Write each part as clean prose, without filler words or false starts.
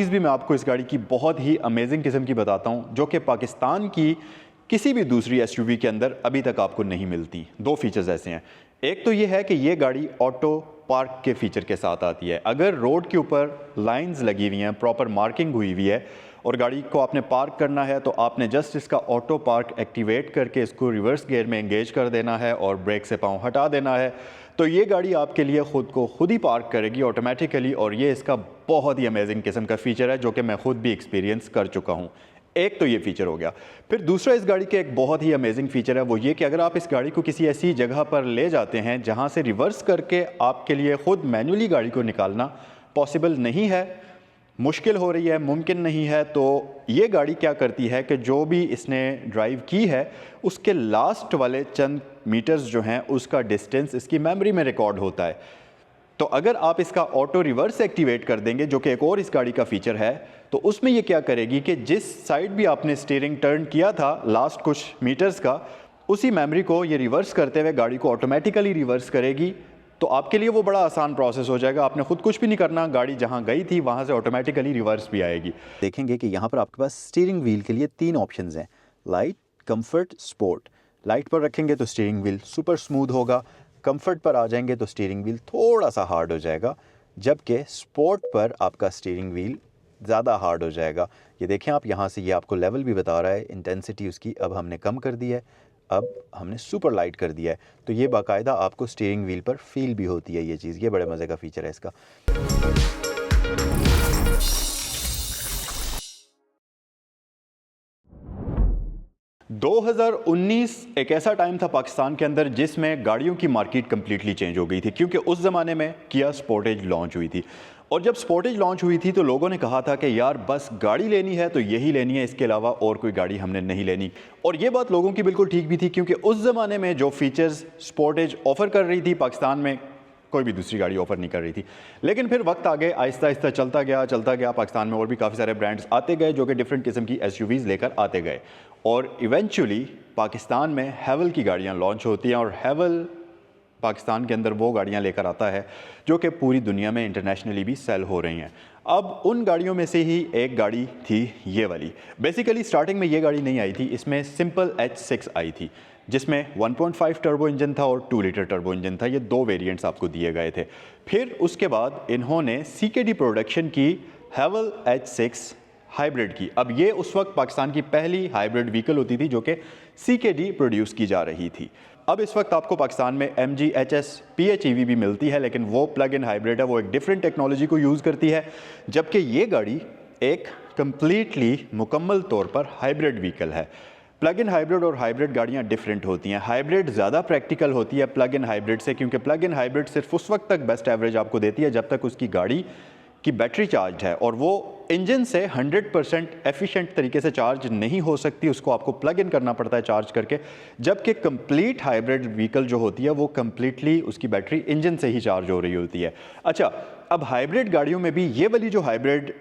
चीज़ भी मैं आपको इस गाड़ी की बहुत ही अमेजिंग किस्म की बताता हूँ, जो कि पाकिस्तान की किसी भी दूसरी एसयूवी के अंदर अभी तक आपको नहीं मिलती। दो फीचर्स ऐसे हैं। एक तो ये है कि ये गाड़ी ऑटो पार्क के फीचर के साथ आती है। अगर रोड के ऊपर लाइंस लगी हुई हैं, प्रॉपर मार्किंग हुई हुई है और गाड़ी को आपने पार्क करना है, तो आपने जस्ट इसका ऑटो पार्क एक्टिवेट करके इसको रिवर्स गियर में एंगेज कर देना है और ब्रेक से पाँव हटा देना है, तो ये गाड़ी आपके लिए ख़ुद को खुद ही पार्क करेगी ऑटोमेटिकली। और ये इसका बहुत ही अमेजिंग किस्म का फ़ीचर है, जो कि मैं खुद भी एक्सपीरियंस कर चुका हूँ। एक तो ये फ़ीचर हो गया। फिर दूसरा इस गाड़ी के एक बहुत ही अमेजिंग फ़ीचर है, वो ये कि अगर आप इस गाड़ी को किसी ऐसी जगह पर ले जाते हैं जहाँ से रिवर्स करके आपके लिए ख़ुद मैनुअली गाड़ी को निकालना पॉसिबल नहीं है, मुश्किल हो रही है, मुमकिन नहीं है, तो ये गाड़ी क्या करती है कि जो भी इसने ड्राइव की है उसके लास्ट वाले चंद मीटर्स जो हैं उसका डिस्टेंस इसकी मेमोरी में रिकॉर्ड होता है। तो अगर आप इसका ऑटो रिवर्स एक्टिवेट कर देंगे, जो कि एक और इस गाड़ी का फीचर है, तो उसमें ये क्या करेगी कि जिस साइड भी आपने स्टीयरिंग टर्न किया था लास्ट कुछ मीटर्स का, उसी मेमोरी को ये रिवर्स करते हुए गाड़ी को ऑटोमेटिकली रिवर्स करेगी। तो आपके लिए वो बड़ा आसान प्रोसेस हो जाएगा, आपने खुद कुछ भी नहीं करना, गाड़ी जहाँ गई थी वहाँ से ऑटोमेटिकली रिवर्स भी आएगी। देखेंगे कि यहाँ पर आपके पास स्टीयरिंग व्हील के लिए 3 ऑप्शंस हैं, लाइट, कंफर्ट, स्पोर्ट। लाइट पर रखेंगे तो स्टीयरिंग व्हील सुपर स्मूथ होगा, कंफर्ट पर आ जाएंगे तो स्टीयरिंग व्हील थोड़ा सा हार्ड हो जाएगा, जबकि स्पोर्ट पर आपका स्टीयरिंग व्हील ज़्यादा हार्ड हो जाएगा। ये देखें आप, यहाँ से ये आपको लेवल भी बता रहा है, इंटेंसिटी उसकी अब हमने कम कर दी है, अब हमने सुपर लाइट कर दिया है, तो ये बाकायदा आपको स्टीयरिंग व्हील पर फील भी होती है ये चीज़। ये बड़े मज़े का फ़ीचर है इसका। 2019 एक ऐसा टाइम था पाकिस्तान के अंदर जिसमें गाड़ियों की मार्केट कम्प्लीटली चेंज हो गई थी, क्योंकि उस ज़माने में किया स्पोर्टेज लॉन्च हुई थी। और जब स्पोर्टेज लॉन्च हुई थी तो लोगों ने कहा था कि यार बस गाड़ी लेनी है तो यही लेनी है, इसके अलावा और कोई गाड़ी हमने नहीं लेनी। और ये बात लोगों की बिल्कुल ठीक भी थी, क्योंकि उस ज़माने में जो फीचर्स स्पोर्टेज ऑफ़र कर रही थी पाकिस्तान में कोई भी दूसरी गाड़ी ऑफ़र नहीं कर रही थी। लेकिन फिर वक्त आगे आहिस्ता आहिस्ता चलता गया, पाकिस्तान में और भी काफ़ी सारे ब्रांड्स आते गए जो कि डिफरेंट किस्म की एसयूवीज़ लेकर आते गए, और इवेंचुअली पाकिस्तान में हैवल की गाड़ियाँ लॉन्च होती हैं। और हैवल पाकिस्तान के अंदर वो गाड़ियाँ लेकर आता है जो कि पूरी दुनिया में इंटरनेशनली भी सेल हो रही हैं। अब उन गाड़ियों में से ही एक गाड़ी थी ये वाली। बेसिकली स्टार्टिंग में ये गाड़ी नहीं आई थी, इसमें सिंपल H6 आई थी, जिसमें 1.5 टर्बो इंजन था और 2 लीटर टर्बो इंजन था। ये दो वेरिएंट्स आपको दिए गए थे। फिर उसके बाद इन्होंने CKD प्रोडक्शन की हैवल H6 हाइब्रिड की। अब ये उस वक्त पाकिस्तान की पहली हाइब्रिड व्हीकल होती थी जो कि CKD प्रोड्यूस की जा रही थी। अब इस वक्त आपको पाकिस्तान में MG HS PHEV भी मिलती है, लेकिन वो प्लग इन हाइब्रिड है, वो एक डिफरेंट टेक्नोलॉजी को यूज़ करती है, जबकि ये गाड़ी एक कम्प्लीटली मुकम्मल तौर पर हाइब्रिड व्हीकल है। प्लग इन हाइब्रिड और हाइब्रिड गाड़ियाँ डिफरेंट होती हैं। हाइब्रिड ज़्यादा प्रैक्टिकल होती है प्लग इन हाइब्रिड से, क्योंकि प्लग इन हाइब्रिड सिर्फ उस वक्त तक बेस्ट एवरेज आपको देती है जब तक उसकी गाड़ी की बैटरी चार्ज है, और वो इंजन से 100% एफिशिएंट तरीके से चार्ज नहीं हो सकती, उसको आपको प्लग इन करना पड़ता है चार्ज करके। जबकि कंप्लीट हाइब्रिड व्हीकल जो होती है वो कंप्लीटली उसकी बैटरी इंजन से ही चार्ज हो रही होती है। अच्छा, अब हाइब्रिड गाड़ियों में भी ये वाली जो हाइब्रिड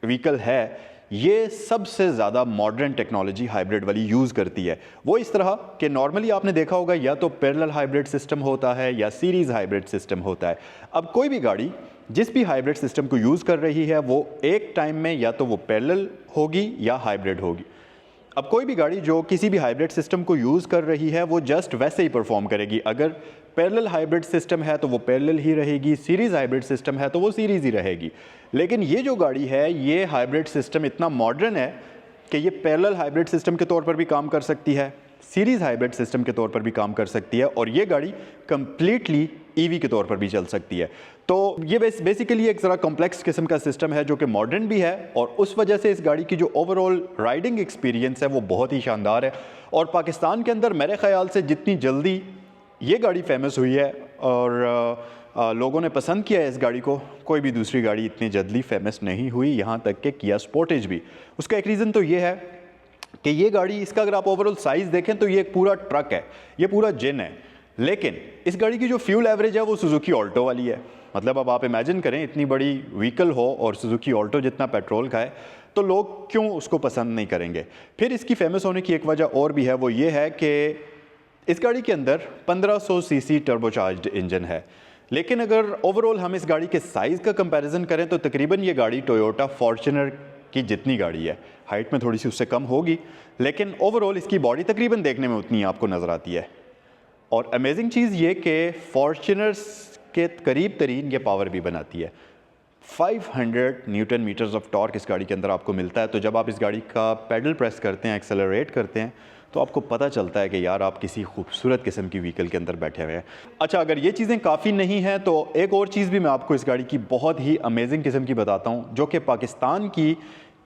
व्हीकल है, ये सबसे ज़्यादा मॉडर्न टेक्नोलॉजी हाइब्रिड वाली यूज़ करती है। वो इस तरह कि नॉर्मली आपने देखा होगा या तो पैरेलल हाइब्रिड सिस्टम होता है या सीरीज़ हाइब्रिड सिस्टम होता है। अब कोई भी गाड़ी जिस भी हाइब्रिड सिस्टम को यूज़ कर रही है वो एक टाइम में या तो वो पैरेलल होगी या हाइब्रिड होगी। अब कोई भी गाड़ी जो किसी भी हाइब्रिड सिस्टम को यूज़ कर रही है वो जस्ट वैसे ही परफॉर्म करेगी। अगर पैरेलल हाइब्रिड सिस्टम है तो वो पैरेलल ही रहेगी, सीरीज़ हाइब्रिड सिस्टम है तो वो सीरीज़ ही रहेगी। लेकिन ये जो गाड़ी है, ये हाइब्रिड सिस्टम इतना मॉडर्न है कि ये पैरेलल हाइब्रिड सिस्टम के तौर पर भी काम कर सकती है, सीरीज़ हाइब्रिड सिस्टम के तौर पर भी काम कर सकती है, और ये गाड़ी कम्प्लीटली EV के तौर पर भी चल सकती है। तो ये बेसिकली एक ज़रा कॉम्प्लेक्स किस्म का सिस्टम है जो कि मॉडर्न भी है, और उस वजह से इस गाड़ी की जो ओवरऑल राइडिंग एक्सपीरियंस है वो बहुत ही शानदार है। और पाकिस्तान के अंदर मेरे ख्याल से जितनी जल्दी ये गाड़ी फेमस हुई है और लोगों ने पसंद किया है इस गाड़ी को, कोई भी दूसरी गाड़ी इतनी जल्दी फेमस नहीं हुई, यहाँ तक कि किया स्पोर्टेज भी। उसका एक रीज़न तो ये है कि ये गाड़ी, इसका अगर आप ओवरऑल साइज़ देखें तो ये एक पूरा ट्रक है, ये पूरा जिन है। लेकिन इस गाड़ी की जो फ्यूल एवरेज है वो सुजुकी ऑल्टो वाली है। मतलब अब आप इमेजिन करें, इतनी बड़ी व्हीकल हो और सुजुकी ऑल्टो जितना पेट्रोल खाए, तो लोग क्यों उसको पसंद नहीं करेंगे। फिर इसकी फेमस होने की एक वजह और भी है, वो ये है कि इस गाड़ी के अंदर 1500 सीसी टर्बोचार्ज्ड इंजन है। लेकिन अगर ओवरऑल हम इस गाड़ी के साइज़ का कंपैरिजन करें तो तकरीबन ये गाड़ी टोयोटा फॉर्च्यूनर की जितनी गाड़ी है, हाइट में थोड़ी सी उससे कम होगी, लेकिन ओवरऑल इसकी बॉडी तकरीबन देखने में उतनी आपको नज़र आती है। और अमेजिंग चीज़ ये कि फॉर्च्यूनर्स के करीब तरीन ये पावर भी बनाती है। 500 न्यूटन मीटर्स ऑफ टॉर्क इस गाड़ी के अंदर आपको मिलता है। तो जब आप इस गाड़ी का पेडल प्रेस करते हैं, एक्सेलरेट करते हैं, तो आपको पता चलता है कि यार आप किसी खूबसूरत किस्म की व्हीकल के अंदर बैठे हुए हैं। अच्छा, अगर ये चीज़ें काफ़ी नहीं हैं तो एक और चीज़ भी मैं आपको इस गाड़ी की बहुत ही अमेजिंग किस्म की बताता हूँ, जो कि पाकिस्तान की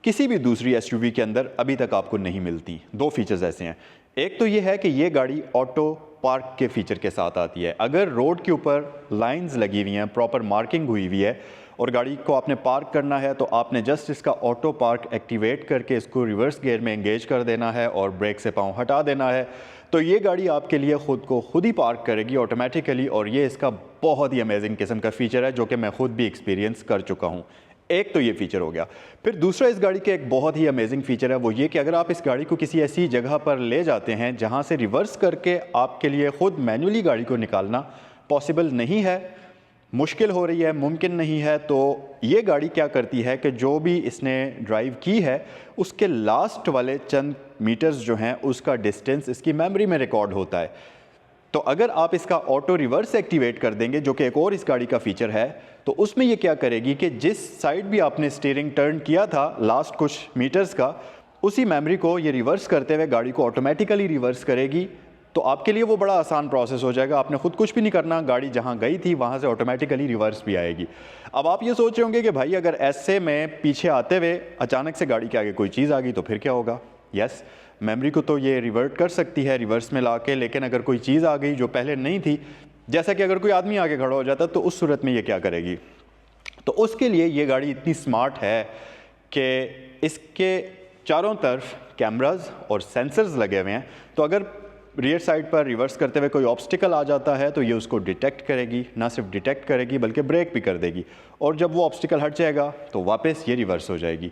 किसी भी दूसरी एसयूवी के अंदर अभी तक आपको नहीं मिलती। दो फीचर्स ऐसे हैं। एक तो ये है कि ये गाड़ी ऑटो पार्क के फीचर के साथ आती है। अगर रोड के ऊपर लाइंस लगी हुई हैं, प्रॉपर मार्किंग हुई हुई है और गाड़ी को आपने पार्क करना है, तो आपने जस्ट इसका ऑटो पार्क एक्टिवेट करके इसको रिवर्स गियर में एंगेज कर देना है और ब्रेक से पाँव हटा देना है, तो ये गाड़ी आपके लिए ख़ुद को खुद ही पार्क करेगी ऑटोमेटिकली। और ये इसका बहुत ही अमेजिंग किस्म का फ़ीचर है, जो कि मैं खुद भी एक्सपीरियंस कर चुका हूँ। एक तो ये फ़ीचर हो गया। फिर दूसरा इस गाड़ी के एक बहुत ही अमेजिंग फ़ीचर है, वो ये कि अगर आप इस गाड़ी को किसी ऐसी जगह पर ले जाते हैं जहाँ से रिवर्स करके आपके लिए ख़ुद मैनुअली गाड़ी को निकालना पॉसिबल नहीं है, मुश्किल हो रही है, मुमकिन नहीं है, तो ये गाड़ी क्या करती है कि जो भी इसने ड्राइव की है उसके लास्ट वाले चंद मीटर्स जो हैं उसका डिस्टेंस इसकी मेमोरी में रिकॉर्ड होता है। तो अगर आप इसका ऑटो रिवर्स एक्टिवेट कर देंगे, जो कि एक और इस गाड़ी का फीचर है, तो उसमें ये क्या करेगी कि जिस साइड भी आपने स्टीयरिंग टर्न किया था लास्ट कुछ मीटर्स का, उसी मेमोरी को ये रिवर्स करते हुए गाड़ी को ऑटोमेटिकली रिवर्स करेगी। तो आपके लिए वो बड़ा आसान प्रोसेस हो जाएगा, आपने खुद कुछ भी नहीं करना, गाड़ी जहाँ गई थी वहाँ से ऑटोमेटिकली रिवर्स भी आएगी। अब आप ये सोच रहे होंगे कि भाई अगर ऐसे में पीछे आते हुए अचानक से गाड़ी के आगे कोई चीज़ आ गई तो फिर क्या होगा? यस, मेमोरी को तो ये रिवर्ट कर सकती है रिवर्स में ला के, लेकिन अगर कोई चीज़ आ गई जो पहले नहीं थी, जैसा कि अगर कोई आदमी आगे खड़ा हो जाता, तो उस सूरत में ये क्या करेगी? तो उसके लिए ये गाड़ी इतनी स्मार्ट है कि इसके चारों तरफ कैमरास और सेंसर्स लगे हुए हैं। तो अगर रियर साइड पर रिवर्स करते हुए कोई ऑब्स्टिकल आ जाता है तो ये उसको डिटेक्ट करेगी, ना सिर्फ डिटेक्ट करेगी बल्कि ब्रेक भी कर देगी, और जब वो ऑब्स्टिकल हट जाएगा तो वापस ये रिवर्स हो जाएगी।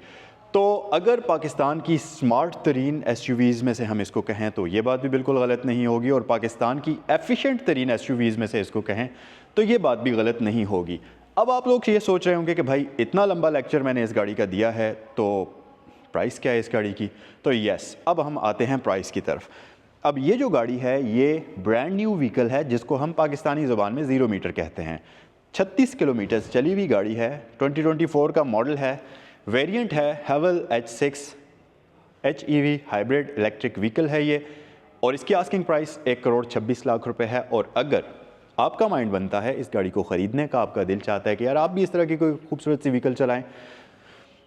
तो अगर पाकिस्तान की स्मार्ट तरीन एसयूवीज़ में से हम इसको कहें तो ये बात भी बिल्कुल गलत नहीं होगी, और पाकिस्तान की एफिशिएंट तरीन एसयूवीज़ में से इसको कहें तो ये बात भी गलत नहीं होगी। अब आप लोग ये सोच रहे होंगे कि भाई इतना लंबा लेक्चर मैंने इस गाड़ी का दिया है, तो प्राइस क्या है इस गाड़ी की? तो यस, अब हम आते हैं प्राइस की तरफ। अब ये जो गाड़ी है ये ब्रांड न्यू व्हीकल है, जिसको हम पाकिस्तानी ज़ुबान में 0 मीटर कहते हैं। 36 किलोमीटर चली हुई गाड़ी है, 2024 का मॉडल है, वेरिएंट है हैवल H6 HEV hybrid electric vehicle है ये, और इसकी आस्किंग प्राइस 1,26,00,000 रुपये है। और अगर आपका माइंड बनता है इस गाड़ी को ख़रीदने का, आपका दिल चाहता है कि यार आप भी इस तरह की कोई खूबसूरत सी व्हीकल चलाएं,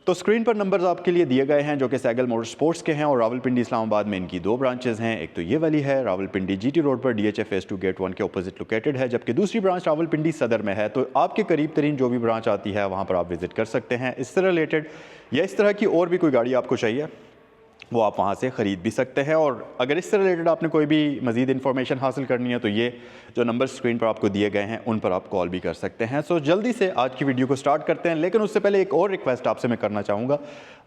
तो स्क्रीन पर नंबर्स आपके लिए दिए गए हैं, जो कि सैगल मोटर स्पोर्ट्स के हैं, और रावलपिंडी इस्लामाबाद में इनकी 2 ब्रांचेस हैं। एक तो ये वाली है रावलपिंडी GT रोड पर DHA Phase 2 गेट 1 के अपोजिट लोकेटेड है, जबकि दूसरी ब्रांच रावलपिंडी सदर में है। तो आपके करीब तरीन जो भी ब्रांच आती है वहाँ पर आप विजिट कर सकते हैं। इससे रिलेटेड या इस तरह की और भी कोई गाड़ी आपको चाहिए, वो आप वहाँ से ख़रीद भी सकते हैं। और अगर इससे रिलेटेड आपने कोई भी मज़ीद इन्फॉर्मेशन हासिल करनी है तो ये जो नंबर स्क्रीन पर आपको दिए गए हैं उन पर आप कॉल भी कर सकते हैं। सो जल्दी से आज की वीडियो को स्टार्ट करते हैं, लेकिन उससे पहले एक और रिक्वेस्ट आपसे मैं करना चाहूँगा।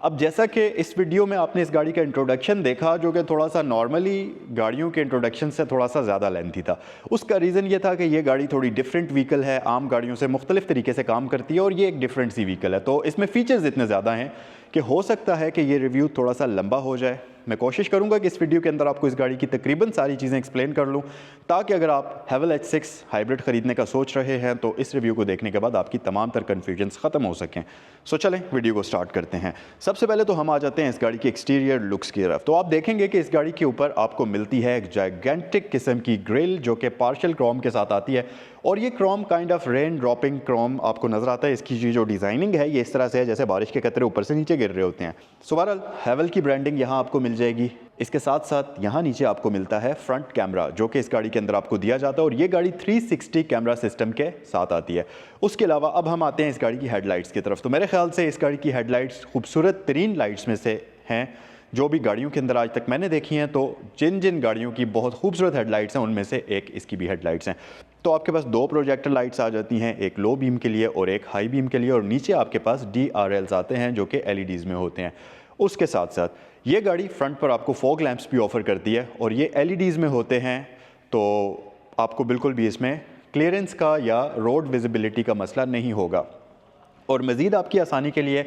अब जैसा कि इस वीडियो में आपने इस गाड़ी का इंट्रोडक्शन देखा, जो कि थोड़ा सा नॉर्मली गाड़ियों के इंट्रोडक्शन से थोड़ा सा ज़्यादा लेंथी था, उसका रीज़न ये था कि ये गाड़ी थोड़ी डिफरेंट व्हीकल है, आम गाड़ियों से मुख्तलिफ तरीके से काम करती है, और ये एक डिफरेंट सी व्हीकल है। तो इसमें फ़ीचर्स इतने ज़्यादा हैं कि हो सकता है कि ये रिव्यू थोड़ा सा लंबा हो जाए। मैं कोशिश करूंगा कि इस वीडियो के अंदर आपको इस गाड़ी की तकरीबन सारी चीज़ें एक्सप्लेन कर लूं, ताकि अगर आप हैवल H6 हाइब्रिड ख़रीदने का सोच रहे हैं तो इस रिव्यू को देखने के बाद आपकी तमाम तर कन्फ्यूजन्स ख़त्म हो सकें। सो चलें वीडियो को स्टार्ट करते हैं। सबसे पहले तो हम आ जाते हैं इस गाड़ी की एक्सटीरियर लुक्स की तरफ। तो आप देखेंगे कि इस गाड़ी के ऊपर आपको मिलती है एक जाइगेंटिक किस्म की ग्रिल, जो कि पार्शियल क्रोम के साथ आती है, और ये Chrome kind of rain dropping Chrome आपको नज़र आता है। इसकी जो डिज़ाइनिंग है ये इस तरह से है जैसे बारिश के कतरे ऊपर से नीचे गिर रहे होते हैं। सो बहरहाल हैवल की ब्रांडिंग यहाँ आपको मिल जाएगी। इसके साथ साथ यहाँ नीचे आपको मिलता है फ्रंट कैमरा, जो कि इस गाड़ी के अंदर आपको दिया जाता है, और ये गाड़ी 360 कैमरा सिस्टम के साथ आती है। उसके अलावा अब हम आते हैं इस गाड़ी की हेडलाइट्स की तरफ। तो मेरे ख्याल से इस गाड़ी की हेडलाइट्स खूबसूरत तरीन लाइट्स में से हैं जो भी गाड़ियों के अंदर आज तक मैंने देखी हैं। तो जिन जिन गाड़ियों की बहुत खूबसूरत हेडलाइट्स हैं उनमें से एक इसकी भी हेडलाइट्स हैं। तो आपके पास 2 प्रोजेक्टर लाइट्स आ जाती हैं, एक लो बीम के लिए और एक हाई बीम के लिए, और नीचे आपके पास DRLs आते हैं जो कि LEDs में होते हैं। उसके साथ साथ ये गाड़ी फ्रंट पर आपको फॉग लैंप्स भी ऑफ़र करती है, और ये LEDs में होते हैं, तो आपको बिल्कुल भी इसमें क्लियरेंस का या रोड विजिबिलिटी का मसला नहीं होगा। और मज़ीद आपकी आसानी के लिए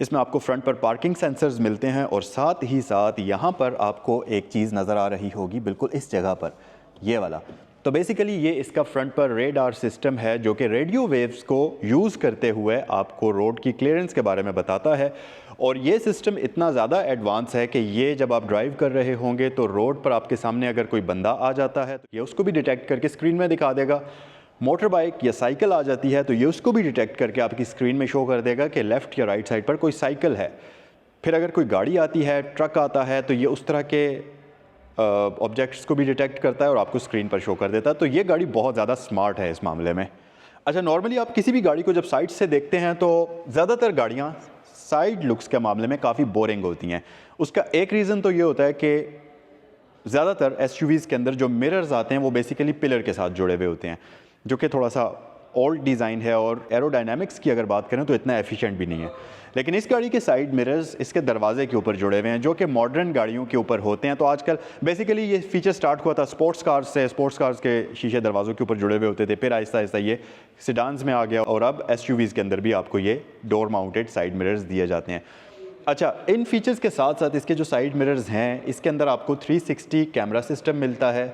इसमें आपको फ्रंट पर पार्किंग सेंसर्स मिलते हैं और साथ ही साथ यहाँ पर आपको एक चीज़ नज़र आ रही होगी बिल्कुल इस जगह पर, ये वाला। तो बेसिकली ये इसका फ्रंट पर रेडार सिस्टम है जो कि रेडियो वेव्स को यूज़ करते हुए आपको रोड की क्लियरेंस के बारे में बताता है। और ये सिस्टम इतना ज़्यादा एडवांस है कि ये जब आप ड्राइव कर रहे होंगे तो रोड पर आपके सामने अगर कोई बंदा आ जाता है तो ये उसको भी डिटेक्ट करके स्क्रीन में दिखा देगा। मोटर बाइक या साइकिल आ जाती है तो ये उसको भी डिटेक्ट करके आपकी स्क्रीन में शो कर देगा कि लेफ़्ट या राइट साइड पर कोई साइकिल है। फिर अगर कोई गाड़ी आती है, ट्रक आता है, तो ये उस तरह के ऑब्जेक्ट्स को भी डिटेक्ट करता है और आपको स्क्रीन पर शो कर देता है। तो ये गाड़ी बहुत ज़्यादा स्मार्ट है इस मामले में। अच्छा, नॉर्मली आप किसी भी गाड़ी को जब साइड से देखते हैं तो ज़्यादातर गाड़ियाँ साइड लुक्स के मामले में काफ़ी बोरिंग होती हैं। उसका एक रीज़न तो ये होता है कि ज़्यादातर एसयूवीज़ के अंदर जो मिरर्स आते हैं वो बेसिकली पिलर के साथ जुड़े हुए होते हैं, जो कि थोड़ा सा ओल्ड डिज़ाइन है और एरोडायनामिक्स की अगर बात करें तो इतना एफिशिएंट भी नहीं है। लेकिन इस गाड़ी के साइड मिरर्स इसके दरवाजे के ऊपर जुड़े हुए हैं जो कि मॉडर्न गाड़ियों के ऊपर होते हैं। तो आजकल बेसिकली ये फीचर स्टार्ट हुआ था स्पोर्ट्स कार्स से। स्पोर्ट्स कार्स के शीशे दरवाज़ों के ऊपर जुड़े हुए होते थे, फिर आहिस्ता आहिस्ता ये सिडान्स में आ गया और अब एसयूवीज़ के अंदर भी आपको ये डोर माउंटेड साइड मिरर्स दिए जाते हैं। अच्छा, इन फीचर्स के साथ साथ इसके जो साइड मिरर्स हैं इसके अंदर आपको 360 कैमरा सिस्टम मिलता है।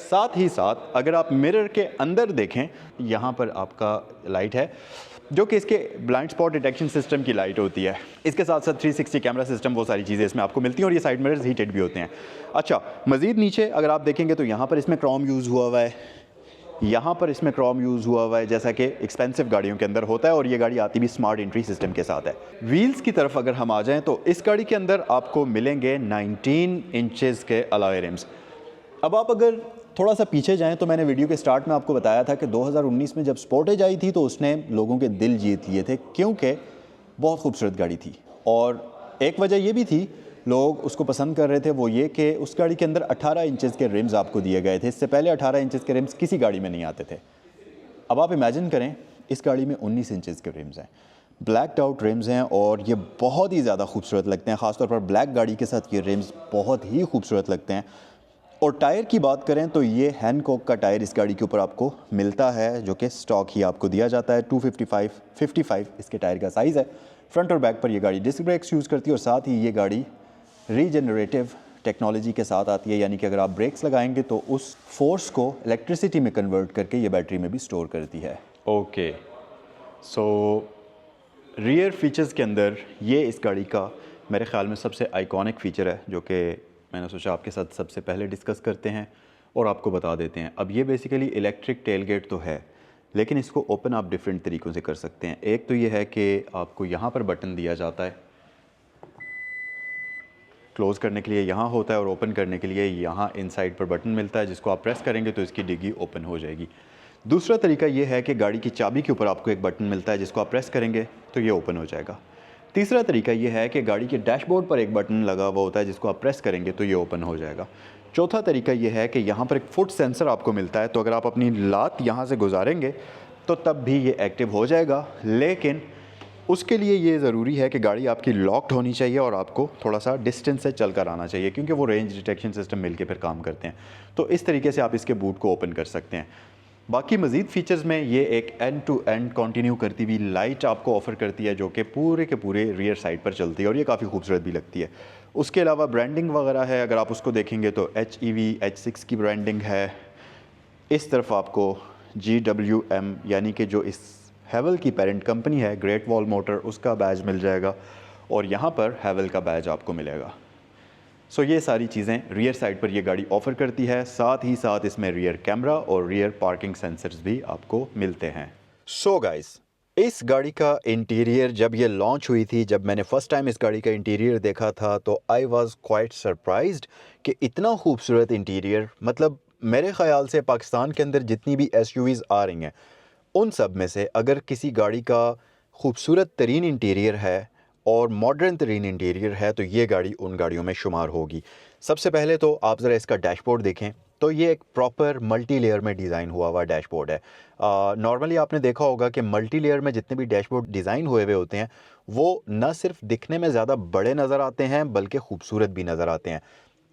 साथ ही साथ अगर आप मिरर के अंदर देखें, यहाँ पर आपका लाइट है जो कि इसके ब्लाइंड स्पॉट डिटेक्शन सिस्टम की लाइट होती है। इसके साथ साथ 360 कैमरा सिस्टम, वो सारी चीज़ें इसमें आपको मिलती हैं और ये साइड मिरर्स हीटेड भी होते हैं। अच्छा, मज़ीद नीचे अगर आप देखेंगे तो यहाँ पर इसमें क्रोम यूज़ हुआ हुआ है, यहाँ पर इसमें क्रोम यूज़ हुआ हुआ है जैसा कि एक्सपेंसिव गाड़ियों के अंदर होता है और ये गाड़ी आती भी स्मार्ट एंट्री सिस्टम के साथ है। व्हील्स की तरफ अगर हम आ जाएँ तो इस गाड़ी के अंदर आपको मिलेंगे 19 इंचेस के अलॉय रिम्स। अब आप अगर थोड़ा सा पीछे जाएं तो मैंने वीडियो के स्टार्ट में आपको बताया था कि 2019 में जब स्पोर्टेज आई थी तो उसने लोगों के दिल जीत लिए थे क्योंकि बहुत खूबसूरत गाड़ी थी। और एक वजह ये भी थी लोग उसको पसंद कर रहे थे, वो ये कि उस गाड़ी के अंदर 18 इंचेस के रिम्स आपको दिए गए थे। इससे पहले 18 इंचेस के रिम्स किसी गाड़ी में नहीं आते थे। अब आप इमेजिन करें इस गाड़ी में 19 इंचेस के रिम्स हैं, ब्लैक आउट रिम्स हैं और ये बहुत ही ज़्यादा खूबसूरत लगते हैं। ख़ासतौर पर ब्लैक गाड़ी के साथ ये रिम्स बहुत ही खूबसूरत लगते हैं। और टायर की बात करें तो ये हैनकॉक का टायर इस गाड़ी के ऊपर आपको मिलता है जो कि स्टॉक ही आपको दिया जाता है। 255 इसके टायर का साइज़ है। फ्रंट और बैक पर ये गाड़ी डिस्क ब्रेक्स यूज़ करती है और साथ ही ये गाड़ी रीजनरेटिव टेक्नोलॉजी के साथ आती है, यानी कि अगर आप ब्रेक्स लगाएंगे तो उस फोर्स को इलेक्ट्रिसिटी में कन्वर्ट करके ये बैटरी में भी स्टोर करती है। ओके, सो रियर फीचर्स के अंदर ये इस गाड़ी का मेरे ख़्याल में सबसे आइकॉनिक फ़ीचर है जो कि मैंने सोचा आपके साथ सबसे पहले डिस्कस करते हैं और आपको बता देते हैं। अब ये बेसिकली इलेक्ट्रिक टेलगेट तो है लेकिन इसको ओपन आप डिफरेंट तरीक़ों से कर सकते हैं। एक तो ये है कि आपको यहाँ पर बटन दिया जाता है, क्लोज़ करने के लिए यहाँ होता है और ओपन करने के लिए यहाँ इनसाइड पर बटन मिलता है जिसको आप प्रेस करेंगे तो इसकी डिग्गी ओपन हो जाएगी। दूसरा तरीका ये है कि गाड़ी की चाबी के ऊपर आपको एक बटन मिलता है जिसको आप प्रेस करेंगे तो ये ओपन हो जाएगा। तीसरा तरीका ये है कि गाड़ी के डैशबोर्ड पर एक बटन लगा हुआ होता है जिसको आप प्रेस करेंगे तो ये ओपन हो जाएगा। चौथा तरीका ये है कि यहाँ पर एक फुट सेंसर आपको मिलता है, तो अगर आप अपनी लात यहाँ से गुजारेंगे तो तब भी ये एक्टिव हो जाएगा, लेकिन उसके लिए ये ज़रूरी है कि गाड़ी आपकी लॉक्ड होनी चाहिए और आपको थोड़ा सा डिस्टेंस से चल कर आना चाहिए क्योंकि वो रेंज डिटेक्शन सिस्टम मिल के फिर काम करते हैं। तो इस तरीके से आप इसके बूट को ओपन कर सकते हैं। बाकी मज़ीद फ़ीचर्स में ये एक एंड टू एंड कंटिन्यू करती हुई लाइट आपको ऑफ़र करती है जो कि पूरे के पूरे रियर साइड पर चलती है और ये काफ़ी खूबसूरत भी लगती है। उसके अलावा ब्रांडिंग वगैरह है, अगर आप उसको देखेंगे तो HEV H6 की ब्रांडिंग है। इस तरफ आपको GWM यानी कि जो इस हैवल की पेरेंट कंपनी है ग्रेट वॉल मोटर, उसका बैज मिल जाएगा और यहाँ पर हैवल का बैज आपको मिलेगा। सो ये सारी चीज़ें रियर साइड पर ये गाड़ी ऑफ़र करती है। साथ ही साथ इसमें रियर कैमरा और रियर पार्किंग सेंसर्स भी आपको मिलते हैं। सो गाइस, इस गाड़ी का इंटीरियर जब ये लॉन्च हुई थी, जब मैंने फ़र्स्ट टाइम इस गाड़ी का इंटीरियर देखा था तो आई वाज़ क्वाइट सरप्राइज्ड कि इतना खूबसूरत इंटीरियर। मतलब मेरे ख़्याल से पाकिस्तान के अंदर जितनी भी SUVs आ रही हैं उन सब में से अगर किसी गाड़ी का खूबसूरत तरीन इंटीरियर है और मॉडर्न तरीन इंटीरियर है तो ये गाड़ी उन गाड़ियों में शुमार होगी। सबसे पहले तो आप ज़रा इसका डैशबोर्ड देखें तो ये एक प्रॉपर मल्टी लेयर में डिज़ाइन हुआ हुआ डैशबोर्ड है। नॉर्मली आपने देखा होगा कि मल्टी लेयर में जितने भी डैशबोर्ड डिज़ाइन हुए हुए होते हैं वो न सिर्फ दिखने में ज़्यादा बड़े नज़र आते हैं बल्कि खूबसूरत भी नज़र आते हैं।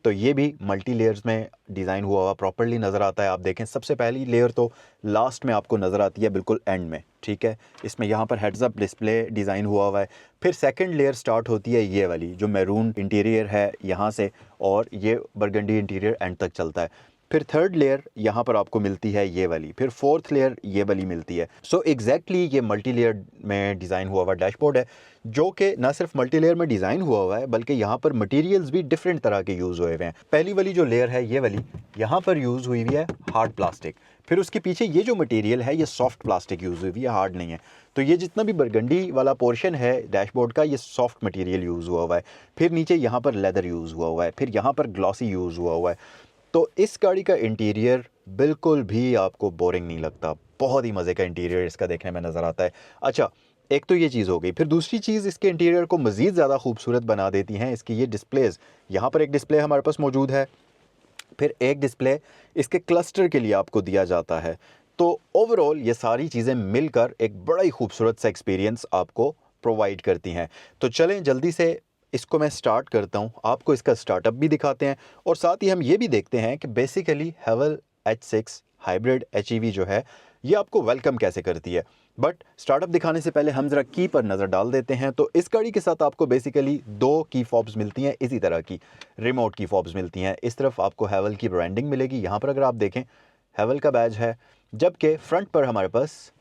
तो ये भी मल्टी लेयर्स में डिज़ाइन हुआ हुआ प्रॉपर्ली नज़र आता है। आप देखें सबसे पहली लेयर तो लास्ट में आपको नज़र आती है बिल्कुल एंड में, ठीक है। इसमें यहाँ पर हेड्स अप डिस्प्ले डिज़ाइन हुआ हुआ है। फिर सेकंड लेयर स्टार्ट होती है ये वाली जो मैरून इंटीरियर है यहाँ से, और ये बरगंडी इंटीरियर एंड तक चलता है। फिर थर्ड लेयर यहाँ पर आपको मिलती है ये वाली, फिर फोर्थ लेयर ये वाली मिलती है। सो एग्जैक्टली ये मल्टी लेयर में डिज़ाइन हुआ हुआ डैशबोर्ड है, जो कि ना सिर्फ मल्टी लेयर में डिज़ाइन हुआ हुआ है बल्कि यहाँ पर मटेरियल्स भी डिफरेंट तरह के यूज़ हुए हुए हैं। पहली वाली जो लेयर है ये वाली, यहाँ पर यूज़ हुई हुई है हार्ड प्लास्टिक। फिर उसके पीछे ये जो मटेरियल है ये सॉफ्ट प्लास्टिक यूज़ हुई हुई है, हार्ड नहीं है। तो ये जितना भी बरगंडी वाला पोर्शन है डैशबोर्ड का, ये सॉफ्ट मटेरियल यूज़ हुआ हुआ है। फिर नीचे यहाँ पर लेदर यूज़ हुआ हुआ है, फिर यहाँ पर ग्लॉसी यूज़ हुआ हुआ है। तो इस गाड़ी का इंटीरियर बिल्कुल भी आपको बोरिंग नहीं लगता, बहुत ही मज़े का इंटीरियर इसका देखने में नज़र आता है। अच्छा, एक तो ये चीज़ हो गई। फिर दूसरी चीज़ इसके इंटीरियर को मज़ीद ज़्यादा खूबसूरत बना देती हैं इसकी ये डिस्प्लेज़। यहाँ पर एक डिस्प्ले हमारे पास मौजूद है, फिर एक डिस्प्ले इसके क्लस्टर के लिए आपको दिया जाता है। तो ओवरऑल ये सारी चीज़ें मिलकर एक बड़ा ही खूबसूरत सा एक्सपीरियंस आपको प्रोवाइड करती हैं। तो चलें जल्दी से इसको मैं स्टार्ट करता हूँ, आपको इसका स्टार्टअप भी दिखाते हैं और साथ ही हम ये भी देखते हैं कि बेसिकली हेवल H6 हाइब्रिड HEV जो है ये आपको वेलकम कैसे करती है। बट स्टार्टअप दिखाने से पहले हम ज़रा की पर नज़र डाल देते हैं। तो इस गाड़ी के साथ आपको बेसिकली 2 की फॉब्स मिलती हैं, इसी तरह की रिमोट की फॉब्स मिलती हैं। इस तरफ आपको हेवल की ब्रांडिंग मिलेगी, यहाँ पर अगर आप देखें हेवल का बैज है, जबकि फ्रंट पर हमारे पास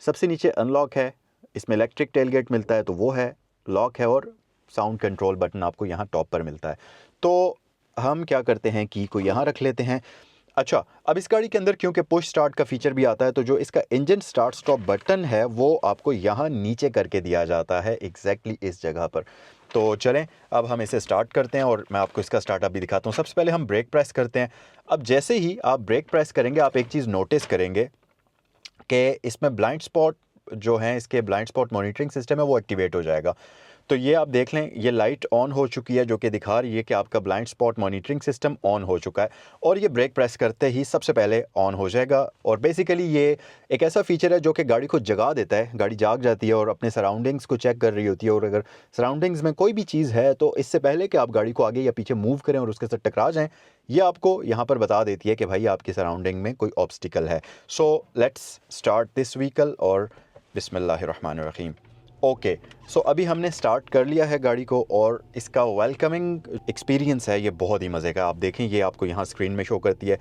सबसे नीचे अनलॉक है, इसमें इलेक्ट्रिक टेलगेट मिलता है तो वो है, लॉक है, और साउंड कंट्रोल बटन आपको यहाँ टॉप पर मिलता है। तो हम क्या करते हैं, की को यहाँ रख लेते हैं। अच्छा, अब इस गाड़ी के अंदर क्योंकि पुश स्टार्ट का फीचर भी आता है, तो जो इसका इंजन स्टार्ट स्टॉप बटन है वो आपको यहाँ नीचे करके दिया जाता है एग्जैक्टली इस जगह पर। तो चलें अब हम इसे स्टार्ट करते हैं और मैं आपको इसका स्टार्टअप भी दिखाता हूँ। सबसे पहले हम ब्रेक प्रेस करते हैं। अब जैसे ही आप ब्रेक प्रेस करेंगे आप एक चीज़ नोटिस करेंगे कि इसमें ब्लाइंड स्पॉट जो है, इसके ब्लाइंड स्पॉट मॉनिटरिंग सिस्टम है वो एक्टिवेट हो जाएगा। तो ये आप देख लें, ये लाइट ऑन हो चुकी है जो कि दिखा रही है कि आपका blind spot monitoring system on हो चुका है, और ये ब्रेक प्रेस करते ही सबसे पहले ऑन हो जाएगा। और बेसिकली ये एक ऐसा फीचर है जो कि गाड़ी को जगा देता है, गाड़ी जाग जाती है और अपने सराउंडिंग्स को चेक कर रही होती है, और अगर सराउंडिंग्स में कोई भी चीज़ है तो इससे पहले कि आप गाड़ी को आगे या पीछे मूव करें और उसके साथ टकरा जाएँ, ये आपको यहाँ पर बता देती है कि भाई आपकी सराउंडिंग में कोई ऑब्स्टिकल है। So let's start this vehicle और बिस्मिल्लाहिर्रहमानिर्रहीम। ओके, सो अभी हमने स्टार्ट कर लिया है गाड़ी को, और इसका वेलकमिंग एक्सपीरियंस है ये बहुत ही मज़े का। आप देखें ये आपको यहाँ स्क्रीन में शो करती है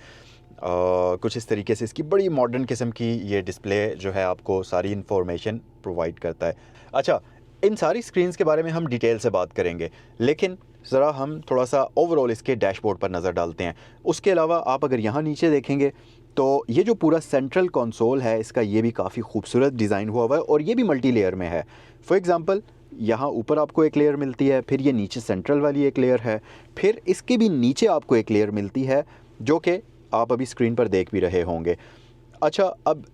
कुछ इस तरीके से। इसकी बड़ी मॉडर्न किस्म की ये डिस्प्ले जो है आपको सारी इन्फॉर्मेशन प्रोवाइड करता है। अच्छा, इन सारी स्क्रीन्स के बारे में हम डिटेल से बात करेंगे, लेकिन ज़रा हम थोड़ा सा ओवरऑल इसके डैशबोर्ड पर नज़र डालते हैं। उसके अलावा आप अगर यहाँ नीचे देखेंगे तो ये जो पूरा सेंट्रल कंसोल है इसका, ये भी काफ़ी खूबसूरत डिज़ाइन हुआ हुआ है और ये भी मल्टी लेयर में है। फॉर एग्ज़ाम्पल यहाँ ऊपर आपको एक लेयर मिलती है, फिर ये नीचे सेंट्रल वाली एक लेयर है, फिर इसके भी नीचे आपको एक लेयर मिलती है जो कि आप अभी स्क्रीन पर देख भी रहे होंगे। अच्छा, अब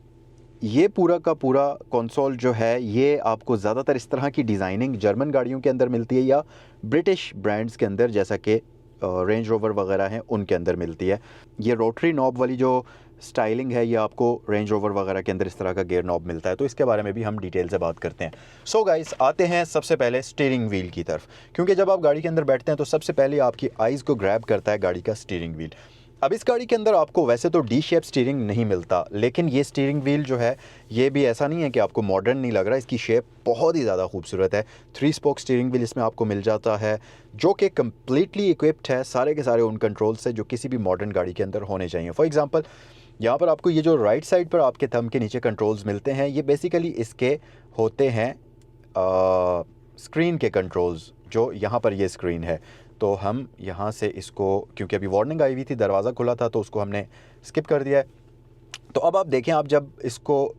ये पूरा का पूरा कंसोल जो है ये आपको ज़्यादातर इस तरह की डिज़ाइनिंग जर्मन गाड़ियों के अंदर मिलती है या ब्रिटिश ब्रांड्स के अंदर, जैसा कि रेंज रोवर वगैरह हैं उनके अंदर मिलती है। ये रोटरी नॉब वाली जो स्टाइलिंग है ये आपको रेंज रोवर वगैरह के अंदर इस तरह का गियर नॉब मिलता है, तो इसके बारे में भी हम डिटेल से बात करते हैं। सो गाइस, आते हैं सबसे पहले स्टीयरिंग व्हील की तरफ, क्योंकि जब आप गाड़ी के अंदर बैठते हैं तो सबसे पहले आपकी आइज़ को ग्रैब करता है गाड़ी का स्टीयरिंग व्हील। अब इस गाड़ी के अंदर आपको वैसे तो डी शेप स्टीयरिंग नहीं मिलता, लेकिन ये स्टीयरिंग व्हील जो है ये भी ऐसा नहीं है कि आपको मॉडर्न नहीं लग रहा, इसकी शेप बहुत ही ज़्यादा खूबसूरत है। 3 स्पोक स्टीयरिंग व्हील इसमें आपको मिल जाता है जो कि कम्प्लीटली इक्विप्ड है सारे के सारे उन कंट्रोल से जो किसी भी मॉडर्न गाड़ी के अंदर होने चाहिए। फॉर एग्ज़ाम्पल यहाँ पर आपको ये जो राइट साइड पर आपके थंब के नीचे कंट्रोल्स मिलते हैं, ये बेसिकली इसके होते हैं स्क्रीन के कंट्रोल्स। जो यहाँ पर ये स्क्रीन है, तो हम यहाँ से इसको, क्योंकि अभी वार्निंग आई हुई थी, दरवाज़ा खुला था, तो उसको हमने स्किप कर दिया है। तो अब आप देखें, आप जब इसको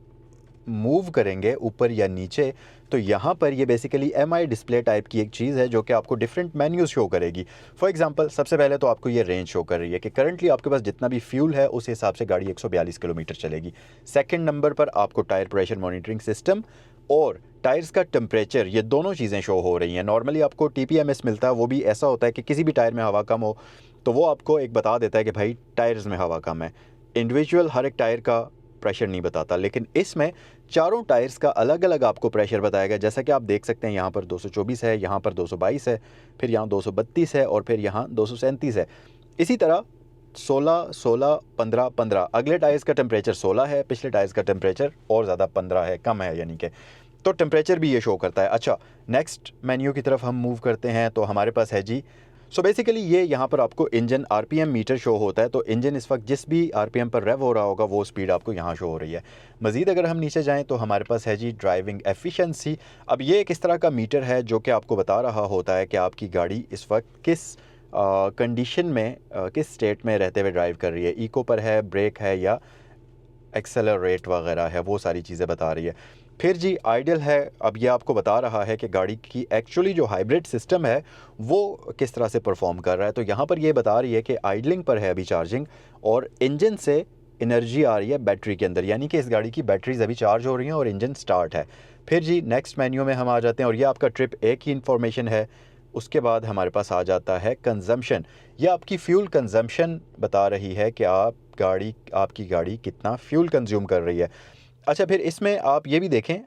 मूव करेंगे ऊपर या नीचे, तो यहाँ पर ये बेसिकली MI डिस्प्ले टाइप की एक चीज़ है जो कि आपको डिफरेंट मेन्यूज़ शो करेगी। फॉर एग्जांपल सबसे पहले तो आपको ये रेंज शो कर रही है कि करंटली आपके पास जितना भी फ्यूल है उस हिसाब से गाड़ी 142 किलोमीटर चलेगी। सेकंड नंबर पर आपको टायर प्रेशर मॉनिटरिंग सिस्टम और टायर्स का टेम्परेचर, ये दोनों चीज़ें शो हो रही हैं। नॉर्मली आपको TPMS मिलता है, वो भी ऐसा होता है कि किसी भी टायर में हवा कम हो तो वो आपको एक बता देता है कि भाई टायर्स में हवा कम है। इंडिविजुअल हर एक टायर का प्रेशर नहीं बताता, लेकिन इसमें चारों टायर्स का अलग अलग आपको प्रेशर बताएगा। जैसा कि आप देख सकते हैं यहाँ पर 224 है, यहाँ पर 222 है, फिर यहाँ 232 है और फिर यहाँ 237 है। इसी तरह 16, 16, 15, 15, अगले टायर्स का टेम्परेचर 16 है, पिछले टायर्स का टेम्परेचर और ज़्यादा 15 है, कम है यानी कि, तो टेम्परेचर भी ये शो करता है। अच्छा, नेक्स्ट मेन्यू की तरफ हम मूव करते हैं तो हमारे पास है जी, सो बेसिकली ये यहाँ पर आपको इंजन आरपीएम मीटर शो होता है, तो इंजन इस वक्त जिस भी आरपीएम पर रेव हो रहा होगा वो स्पीड आपको यहाँ शो हो रही है। मज़ीद अगर हम नीचे जाएं तो हमारे पास है जी ड्राइविंग एफिशिएंसी। अब ये एक इस तरह का मीटर है जो कि आपको बता रहा होता है कि आपकी गाड़ी इस वक्त किस कंडीशन में, किस स्टेट में रहते हुए ड्राइव कर रही है, इको पर है, ब्रेक है या एक्सेलरेट वगैरह है, वो सारी चीज़ें बता रही है। फिर जी आइडियल है, अब ये आपको बता रहा है कि गाड़ी की एक्चुअली जो हाइब्रिड सिस्टम है वो किस तरह से परफॉर्म कर रहा है। तो यहाँ पर ये बता रही है कि आइडलिंग पर है अभी चार्जिंग और इंजन से एनर्जी आ रही है बैटरी के अंदर, यानी कि इस गाड़ी की बैटरीज अभी चार्ज हो रही हैं और इंजन स्टार्ट है। फिर जी नेक्स्ट मेन्यू में हम आ जाते हैं और ये आपका ट्रिप ए की इंफॉर्मेशन है। उसके बाद हमारे पास आ जाता है कंजम्पशन, ये आपकी फ्यूल कंजम्पशन बता रही है कि आपकी गाड़ी कितना फ्यूल कंज्यूम कर रही है। अच्छा, फिर इसमें आप ये भी देखें,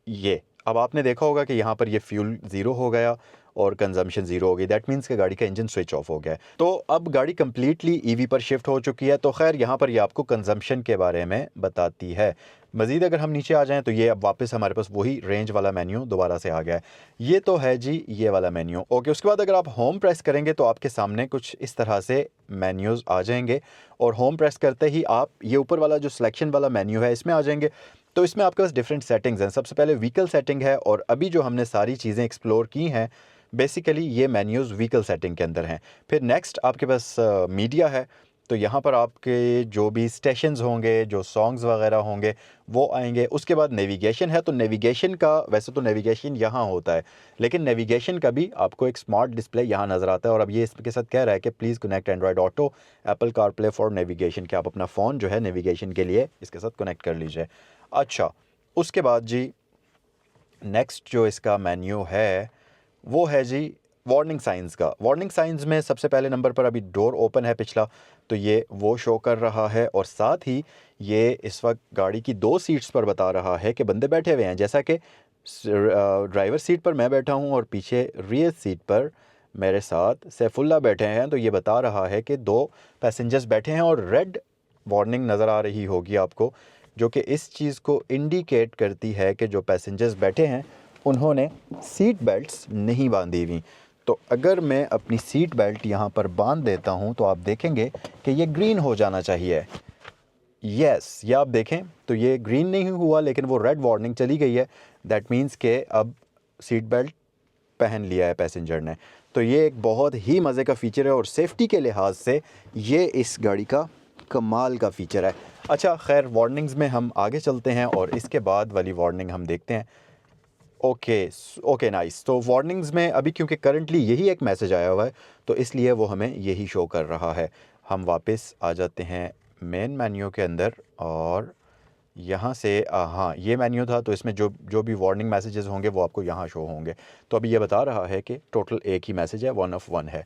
ये अब आपने देखा होगा कि यहाँ पर ये फ्यूल ज़ीरो हो गया और कंजम्पशन ज़ीरो हो गई, दैट मीन्स कि गाड़ी का इंजन स्विच ऑफ हो गया है। तो अब गाड़ी कम्प्लीटली ईवी पर शिफ्ट हो चुकी है। तो खैर यहाँ पर ये आपको कंजम्पशन के बारे में बताती है। मज़ीद अगर हम नीचे आ जाएं तो ये अब वापस हमारे पास वही रेंज वाला मेन्यू दोबारा से आ गया है। ये तो है जी ये वाला मेन्यू। ओके, उसके बाद अगर आप होम प्रेस करेंगे तो आपके सामने कुछ इस तरह से मेन्यूज़ आ जाएंगे और होम प्रेस करते ही आप ये ऊपर वाला जो सिलेक्शन वाला मेन्यू है इसमें आ जाएंगे। तो इसमें आपके पास डिफरेंट सेटिंग्स हैं। सबसे पहले व्हीकल सेटिंग है और अभी जो हमने सारी चीज़ें एक्सप्लोर की हैं बेसिकली ये मेन्यूज़ व्हीकल सेटिंग के अंदर हैं। फिर नेक्स्ट आपके पास मीडिया है, तो यहाँ पर आपके जो भी स्टेशंस होंगे, जो सॉन्ग्स वगैरह होंगे वो आएंगे। उसके बाद नेविगेशन है, तो नेविगेशन का वैसे तो नेविगेशन यहाँ होता है, लेकिन नेविगेशन का भी आपको एक स्मार्ट डिस्प्ले यहाँ नज़र आता है और अब ये इसके साथ कह रहा है कि please connect Android auto Apple CarPlay for navigation, कि आप अपना फ़ोन जो है नेविगेशन के लिए इसके साथ कनेक्ट कर लीजिए। अच्छा, उसके बाद जी नेक्स्ट जो इसका मेन्यू है वो है जी वार्निंग साइंस का। वार्निंग साइंस में सबसे पहले नंबर पर अभी डोर ओपन है पिछला, तो ये वो शो कर रहा है और साथ ही ये इस वक्त गाड़ी की 2 सीट्स पर बता रहा है कि बंदे बैठे हुए हैं। जैसा कि ड्राइवर सीट पर मैं बैठा हूँ और पीछे रियर सीट पर मेरे साथ सैफुल्ला बैठे हैं, तो ये बता रहा है कि 2 पैसेंजर्स बैठे हैं और रेड वार्निंग नज़र आ रही होगी आपको, जो कि इस चीज़ को इंडिकेट करती है कि जो पैसेंजर्स बैठे हैं उन्होंने सीट बेल्ट्स नहीं बांधी हुई। तो अगर मैं अपनी सीट बेल्ट यहाँ पर बांध देता हूँ तो आप देखेंगे कि ये ग्रीन हो जाना चाहिए। यस, ये आप देखें तो ये ग्रीन नहीं हुआ लेकिन वो रेड वार्निंग चली गई है। दैट मीन्स के अब सीट बेल्ट पहन लिया है पैसेंजर ने। तो ये एक बहुत ही मज़े का फ़ीचर है और सेफ्टी के लिहाज से ये इस गाड़ी का कमाल का फ़ीचर है। अच्छा, खैर वार्निंग्स में हम आगे चलते हैं और इसके बाद वाली वार्निंग हम देखते हैं। Okay nice. तो वार्निंग्स में अभी क्योंकि करंटली यही एक मैसेज आया हुआ है तो इसलिए वो हमें यही शो कर रहा है। हम वापस आ जाते हैं मेन मेन्यू के अंदर और यहाँ से हाँ, ये मेन्यू था तो इसमें जो भी वार्निंग मैसेजेस होंगे वो आपको यहाँ शो होंगे। तो अभी ये बता रहा है कि टोटल एक ही मैसेज है, 1 of 1 है।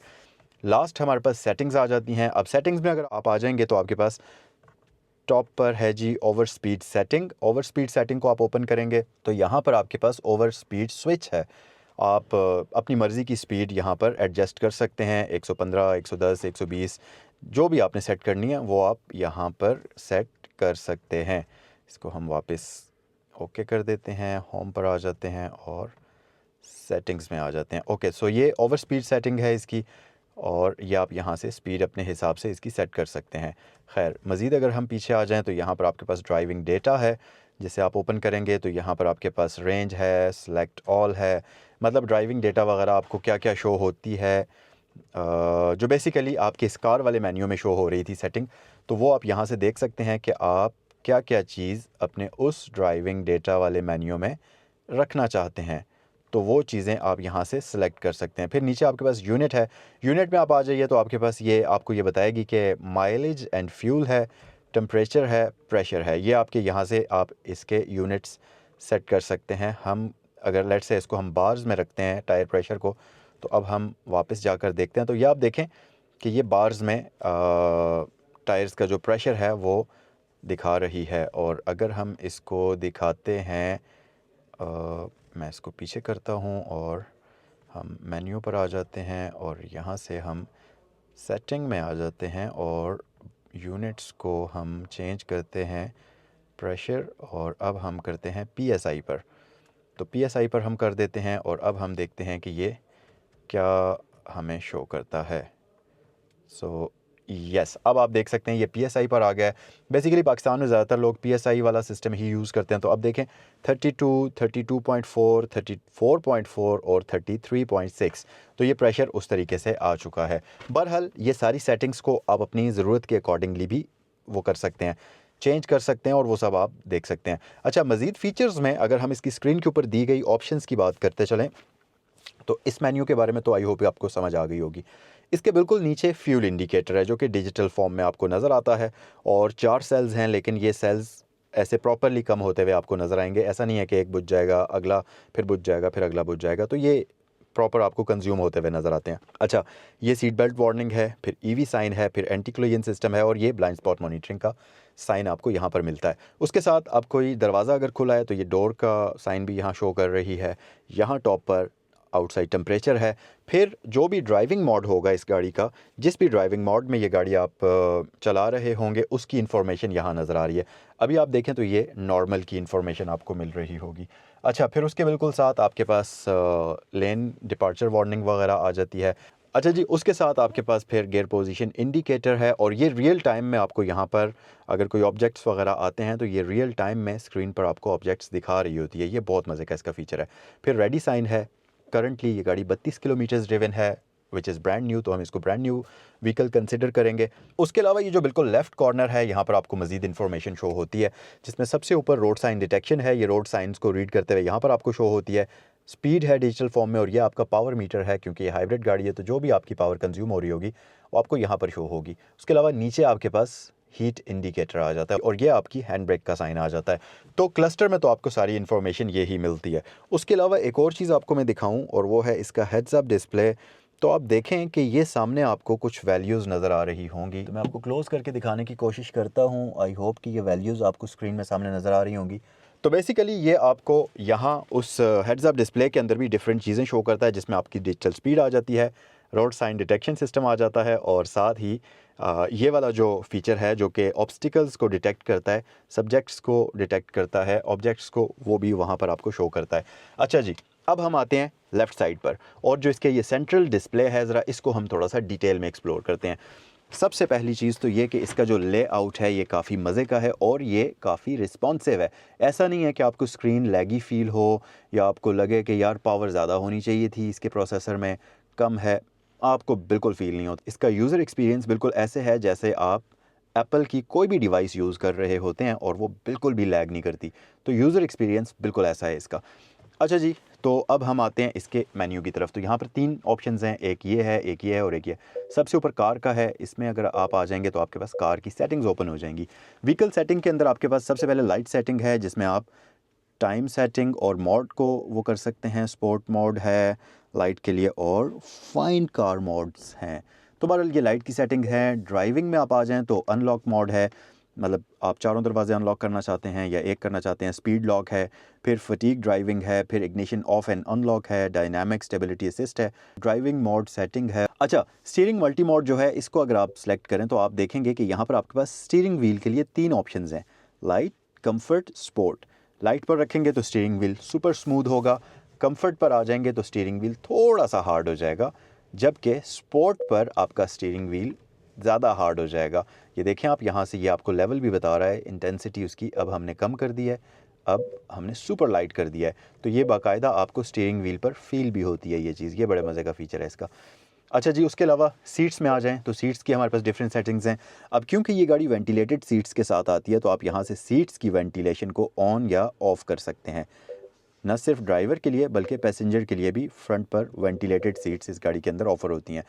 लास्ट हमारे पास सेटिंग्स आ जाती हैं। अब सेटिंग्स में अगर आप आ जाएंगे तो आपके पास टॉप पर है जी over speed setting. Over speed setting को आप ओपन करेंगे तो यहाँ पर आपके पास ओवर स्पीड स्विच है। आप अपनी मर्ज़ी की स्पीड यहाँ पर एडजस्ट कर सकते हैं, 115, 110, 120 जो भी आपने सेट करनी है वो आप यहाँ पर सेट कर सकते हैं। इसको हम वापस ओके कर देते हैं, होम पर आ जाते हैं और सेटिंग्स में आ जाते हैं। ओके, सो ये ओवर स्पीड सेटिंग है इसकी और ये आप यहाँ से स्पीड अपने हिसाब से इसकी सेट कर सकते हैं। खैर, मज़ीद अगर हम पीछे आ जाएं तो यहाँ पर आपके पास ड्राइविंग डेटा है, जिसे आप ओपन करेंगे तो यहाँ पर आपके पास रेंज है, सेलेक्ट ऑल है, मतलब ड्राइविंग डेटा वगैरह आपको क्या क्या शो होती है, जो बेसिकली आपके इस कार वाले मेन्यू में शो हो रही थी सेटिंग, तो वो आप यहाँ से देख सकते हैं कि आप क्या क्या चीज़ अपने उस ड्राइविंग डेटा वाले मेन्यू में रखना चाहते हैं। तो वो चीज़ें आप यहाँ से सिलेक्ट कर सकते हैं। फिर नीचे आपके पास यूनिट है, यूनिट में आप आ जाइए तो आपके पास ये आपको ये बताएगी कि माइलेज एंड फ्यूल है, टेम्परेचर है, प्रेशर है। ये आपके यहाँ से आप इसके यूनिट्स सेट कर सकते हैं। हम अगर लेट से इसको हम बार्स में रखते हैं टायर प्रेशर को, तो अब हम वापस जाकर देखते हैं तो ये आप देखें कि ये बार्स में टायर्स का जो प्रेशर है वो दिखा रही है। और अगर हम इसको दिखाते हैं, मैं इसको पीछे करता हूँ और हम मेन्यू पर आ जाते हैं और यहाँ से हम सेटिंग में आ जाते हैं और यूनिट्स को हम चेंज करते हैं प्रेशर, और अब हम करते हैं पीएसआई पर। तो पीएसआई पर हम कर देते हैं और अब हम देखते हैं कि ये क्या हमें शो करता है। सो यस, अब आप देख सकते हैं ये पीएसआई पर आ गया है। बेसिकली पाकिस्तान में ज़्यादातर लोग पीएसआई वाला सिस्टम ही यूज़ करते हैं। तो अब देखें 32, 32.4, 34.4 और 33.6, तो ये प्रेशर उस तरीके से आ चुका है। बहरहाल ये सारी सेटिंग्स को आप अपनी ज़रूरत के अकॉर्डिंगली भी वो कर सकते हैं, चेंज कर सकते हैं, और वो सब आप देख सकते हैं। अच्छा, मज़ीद फ़ीचर्स में अगर हम इसकी स्क्रीन के ऊपर दी गई ऑप्शंस की बात करते चलें, तो इस मेन्यू के बारे में तो आई होप आपको समझ आ गई होगी। इसके बिल्कुल नीचे फ्यूल इंडिकेटर है जो कि डिजिटल फॉर्म में आपको नज़र आता है, और 4 सेल्स हैं, लेकिन ये सेल्स ऐसे प्रॉपरली कम होते हुए आपको नज़र आएंगे। ऐसा नहीं है कि एक बुझ जाएगा, अगला फिर बुझ जाएगा, फिर अगला बुझ जाएगा, तो ये प्रॉपर आपको कंज्यूम होते हुए नज़र आते हैं। अच्छा, ये सीट बेल्ट वार्निंग है, फिर ईवी साइन है, फिर एंटी कोलिजन सिस्टम है, और ये ब्लाइंड स्पॉट मॉनिटरिंग का साइन आपको यहाँ पर मिलता है। उसके साथ अब कोई दरवाज़ा अगर खुला है तो ये डोर का साइन भी यहाँ शो कर रही है। यहाँ टॉप पर आउटसाइड टेम्परेचर है। फिर जो भी ड्राइविंग मोड होगा इस गाड़ी का, जिस भी ड्राइविंग मोड में ये गाड़ी आप चला रहे होंगे, उसकी इन्फॉर्मेशन यहाँ नज़र आ रही है। अभी आप देखें तो ये नॉर्मल की इन्फॉर्मेशन आपको मिल रही होगी। अच्छा, फिर उसके बिल्कुल साथ आपके पास लेन डिपार्चर वार्निंग वगैरह आ जाती है। अच्छा जी, उसके साथ आपके पास फिर गियर पोजीशन इंडिकेटर है, और ये रियल टाइम में आपको यहाँ पर अगर कोई ऑब्जेक्ट्स वगैरह आते हैं तो ये रियल टाइम में स्क्रीन पर आपको ऑब्जेक्ट्स दिखा रही होती है। ये बहुत मज़े का इसका फ़ीचर है। फिर रेडी साइन है। करंटली ये गाड़ी 32 किलोमीटर्स ड्रिवन है, विच इज़ ब्रांड न्यू, तो हम इसको ब्रांड न्यू व्हीकल कंसिडर करेंगे। उसके अलावा ये जो बिल्कुल लेफ़्ट कॉर्नर है, यहाँ पर आपको मज़ीद इन्फॉर्मेशन शो होती है, जिसमें सबसे ऊपर रोड साइन डिटेक्शन है। ये रोड साइंस को रीड करते हुए यहाँ पर आपको शो होती है। स्पीड है डिजिटल फॉर्म में, और ये आपका पावर मीटर है, क्योंकि ये हाइब्रिड गाड़ी है तो जो भी आपकी पावर कंज्यूम हो रही होगी वो आपको यहाँ पर शो होगी। उसके अलावा नीचे आपके पास हीट इंडिकेटर आ जाता है, और ये आपकी हैंड ब्रेक का साइन आ जाता है। तो क्लस्टर में तो आपको सारी इन्फॉर्मेशन ये ही मिलती है। उसके अलावा एक और चीज़ आपको मैं दिखाऊं, और वो है इसका हेड्स अप डिस्प्ले। तो आप देखें कि ये सामने आपको कुछ वैल्यूज़ नज़र आ रही होंगी, तो मैं आपको क्लोज़ करके दिखाने की कोशिश करता हूँ। आई होप कि ये वैल्यूज़ आपको स्क्रीन में सामने नज़र आ रही होंगी। तो बेसिकली ये आपको यहाँ उस हेड्स अप डिस्प्ले के अंदर भी डिफरेंट चीज़ें शो करता है, जिसमें आपकी डिजिटल स्पीड आ जाती है, रोड साइन डिटेक्शन सिस्टम आ जाता है, और साथ ही ये वाला जो फीचर है जो कि ऑब्स्टिकल्स को डिटेक्ट करता है, सब्जेक्ट्स को डिटेक्ट करता है, ऑब्जेक्ट्स को, वो भी वहाँ पर आपको शो करता है। अच्छा जी, अब हम आते हैं लेफ़्ट साइड पर, और जो इसके ये सेंट्रल डिस्प्ले है, ज़रा इसको हम थोड़ा सा डिटेल में एक्सप्लोर करते हैं। सबसे पहली चीज़ तो ये कि इसका जो लेआउट है ये काफ़ी मज़े का है, और ये काफ़ी रिस्पॉन्सिव है। ऐसा नहीं है कि आपको स्क्रीन लैगी फ़ील हो, या आपको लगे कि यार पावर ज़्यादा होनी चाहिए थी इसके प्रोसेसर में, कम है, आपको बिल्कुल फ़ील नहीं होता। इसका यूज़र एक्सपीरियंस बिल्कुल ऐसे है जैसे आप एप्पल की कोई भी डिवाइस यूज़ कर रहे होते हैं, और वो बिल्कुल भी लैग नहीं करती। तो यूज़र एक्सपीरियंस बिल्कुल ऐसा है इसका। अच्छा जी, तो अब हम आते हैं इसके मेन्यू की तरफ। तो यहाँ पर 3 ऑप्शंस हैं, एक ये है, एक ये है, और एक ये। सबसे ऊपर कार का है, इसमें अगर आप आ जाएंगे तो आपके पास कार की सेटिंग्स ओपन हो जाएंगी। व्हीकल सेटिंग के अंदर आपके पास सबसे पहले लाइट सेटिंग है, जिसमें आप टाइम सेटिंग और मोड को वो कर सकते हैं। स्पोर्ट मोड है लाइट के लिए, और फाइन कार मोड्स हैं। तो बहरहाल ये लाइट की सेटिंग है। ड्राइविंग में आप आ जाएं तो अनलॉक मोड है, मतलब आप चारों दरवाजे अनलॉक करना चाहते हैं या एक करना चाहते हैं। स्पीड लॉक है, फिर फटीग ड्राइविंग है, फिर इग्निशन ऑफ एंड अनलॉक है, डायनामिक स्टेबिलिटी असिस्ट है, ड्राइविंग मोड सेटिंग है। अच्छा, स्टीयरिंग मल्टी मोड जो है, इसको अगर आप सेलेक्ट करें तो आप देखेंगे कि यहाँ पर आपके पास स्टीयरिंग व्हील के लिए 3 ऑप्शंस हैं, लाइट, कंफर्ट, स्पोर्ट। लाइट पर रखेंगे तो स्टीयरिंग व्हील सुपर स्मूथ होगा, कंफर्ट पर आ जाएंगे तो स्टीयरिंग व्हील थोड़ा सा हार्ड हो जाएगा, जबकि स्पोर्ट पर आपका स्टीयरिंग व्हील ज़्यादा हार्ड हो जाएगा। ये देखें आप, यहाँ से ये आपको लेवल भी बता रहा है, इंटेंसिटी उसकी अब हमने कम कर दी है, अब हमने सुपर लाइट कर दिया है। तो ये बाकायदा आपको स्टीयरिंग व्हील पर फील भी होती है ये चीज़। ये बड़े मज़े का फ़ीचर है इसका। अच्छा जी, उसके अलावा सीट्स में आ जाएं तो सीट्स की हमारे पास डिफरेंट सेटिंग्स हैं। अब क्योंकि ये गाड़ी वेंटिलेटेड सीट्स के साथ आती है, तो आप यहाँ से सीट्स की वेंटिलेशन को ऑन या ऑफ़ कर सकते हैं। न सिर्फ ड्राइवर के लिए बल्कि पैसेंजर के लिए भी फ्रंट पर वेंटिलेटेड सीट्स इस गाड़ी के अंदर ऑफ़र होती हैं।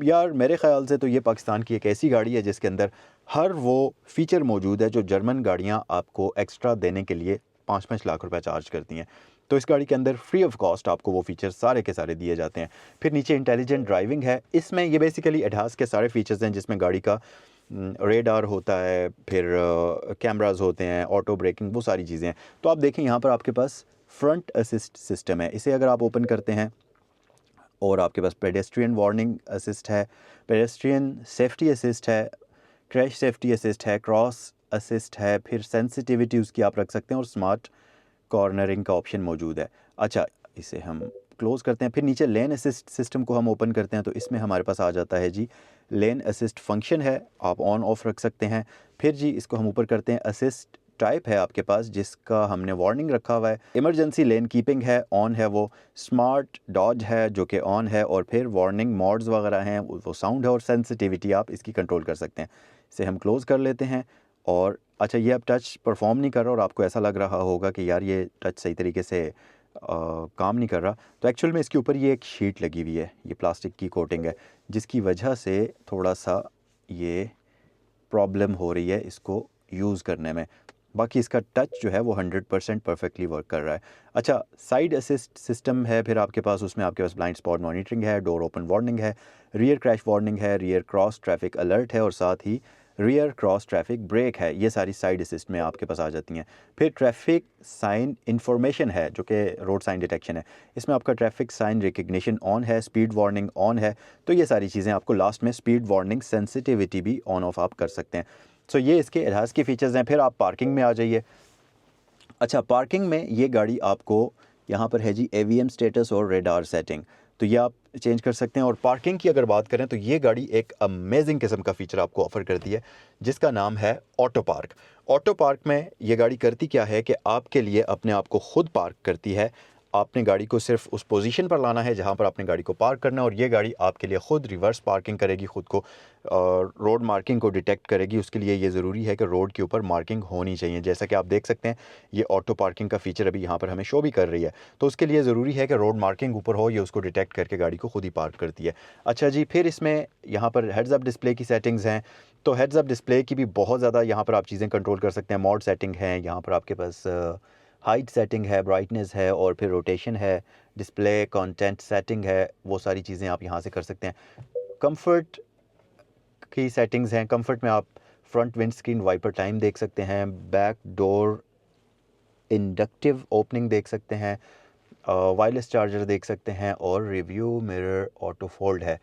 यार मेरे ख़्याल से तो ये पाकिस्तान की एक ऐसी गाड़ी है जिसके अंदर हर वो फ़ीचर मौजूद है जो जर्मन गाड़ियाँ आपको एक्स्ट्रा देने के लिए 5-5 लाख रुपए चार्ज करती हैं। तो इस गाड़ी के अंदर फ्री ऑफ कॉस्ट आपको वो फीचर्स सारे के सारे दिए जाते हैं। फिर नीचे इंटेलिजेंट ड्राइविंग है, इसमें ये बेसिकली एडहास के सारे फीचर्स हैं, जिसमें गाड़ी का रेडार होता है, फिर कैमरास होते हैं, ऑटो ब्रेकिंग, वो सारी चीज़ें हैं। तो आप देखें यहाँ पर आपके पास फ्रंट असिस्ट सिस्टम है। इसे अगर आप ओपन करते हैं और आपके पास पेडेस्ट्रियन वार्निंग असिस्ट है, पेडेस्ट्रियन सेफ्टी असिस्ट है, क्रैश सेफ्टी असिस्ट है, क्रॉस असिस्ट है, फिर सेंसिटिविटी उसकी आप रख सकते हैं और स्मार्ट कॉर्नरिंग का ऑप्शन मौजूद है। अच्छा, इसे हम क्लोज़ करते हैं। फिर नीचे लेन असिस्ट सिस्टम को हम ओपन करते हैं तो इसमें हमारे पास आ जाता है जी लेन असिस्ट फंक्शन है, आप ऑन ऑफ रख सकते हैं। फिर जी इसको हम ऊपर करते हैं, असिस्ट टाइप है आपके पास जिसका हमने वार्निंग रखा हुआ है, इमरजेंसी लेन कीपिंग है, ऑन है वो, स्मार्ट डॉज है जो कि ऑन है, और फिर वार्निंग मोड्स वगैरह हैं वो साउंड है, और सेंसिटिविटी आप इसकी कंट्रोल कर सकते हैं। इसे हम क्लोज़ कर लेते हैं। और अच्छा, ये अब टच परफॉर्म नहीं कर रहा और आपको ऐसा लग रहा होगा कि यार ये टच सही तरीके से काम नहीं कर रहा, तो एक्चुअल में इसके ऊपर ये एक शीट लगी हुई है, ये प्लास्टिक की कोटिंग है, जिसकी वजह से थोड़ा सा ये प्रॉब्लम हो रही है इसको यूज़ करने में। बाकी इसका टच जो है वो 100% परफेक्टली वर्क कर रहा है। अच्छा, साइड असिस्ट सिस्टम है फिर आपके पास, उसमें आपके पास ब्लाइंड स्पॉट मॉनिटरिंग है, डोर ओपन वार्निंग है, रियर क्रैश वार्निंग है, रियर क्रॉस ट्रैफिक अलर्ट है, और साथ ही रियर क्रॉस ट्रैफिक ब्रेक है। ये सारी साइड असिस्ट में आपके पास आ जाती हैं। फिर ट्रैफिक साइन इंफॉर्मेशन है जो कि रोड साइन डिटेक्शन है, इसमें आपका ट्रैफिक साइन रिकग्निशन ऑन है, स्पीड वार्निंग ऑन है। तो ये सारी चीज़ें आपको लास्ट में स्पीड वार्निंग सेंसिटिविटी भी ऑन ऑफ आप कर सकते हैं। सो ये इसके एडहास की फ़ीचर्स हैं। फिर आप पार्किंग में आ जाइए। अच्छा, पार्किंग में ये गाड़ी आपको यहाँ पर है जी एवीएम स्टेटस और रेडार सेटिंग, तो ये आप चेंज कर सकते हैं। और पार्किंग की अगर बात करें तो ये गाड़ी एक अमेजिंग किस्म का फ़ीचर आपको ऑफ़र करती है जिसका नाम है ऑटो पार्क। ऑटो पार्क में ये गाड़ी करती क्या है कि आपके लिए अपने आप को खुद पार्क करती है। आपने गाड़ी को सिर्फ उस पोजीशन पर लाना है जहाँ पर आपने गाड़ी को पार्क करना है, और ये गाड़ी आपके लिए खुद रिवर्स पार्किंग करेगी, खुद को रोड मार्किंग को डिटेक्ट करेगी। उसके लिए ये ज़रूरी है कि रोड के ऊपर मार्किंग होनी चाहिए। जैसा कि आप देख सकते हैं ये ऑटो पार्किंग का फ़ीचर अभी यहाँ पर हमें शो भी कर रही है, तो उसके लिए ज़रूरी है कि रोड मार्किंग ऊपर हो, ये उसको डिटेक्ट करके गाड़ी को खुद ही पार्क करती है। अच्छा जी, फिर इसमें यहाँ पर हेड्स अप डिस्प्ले की सेटिंग्स हैं, तो हेड्स अप डिस्प्ले की भी बहुत ज़्यादा यहाँ पर आप चीज़ें कंट्रोल कर सकते हैं। मोड सेटिंग है यहाँ पर आपके पास, हाइट सेटिंग है, ब्राइटनेस है, और फिर रोटेशन है, डिस्प्ले कंटेंट सेटिंग है, वो सारी चीज़ें आप यहाँ से कर सकते हैं। कंफर्ट की सेटिंग्स हैं, कंफर्ट में आप front windscreen wiper time देख सकते हैं, बैक डोर इंडक्टिव ओपनिंग देख सकते हैं, वायरलेस चार्जर देख सकते हैं, और रिव्यू मिरर ऑटो फोल्ड है।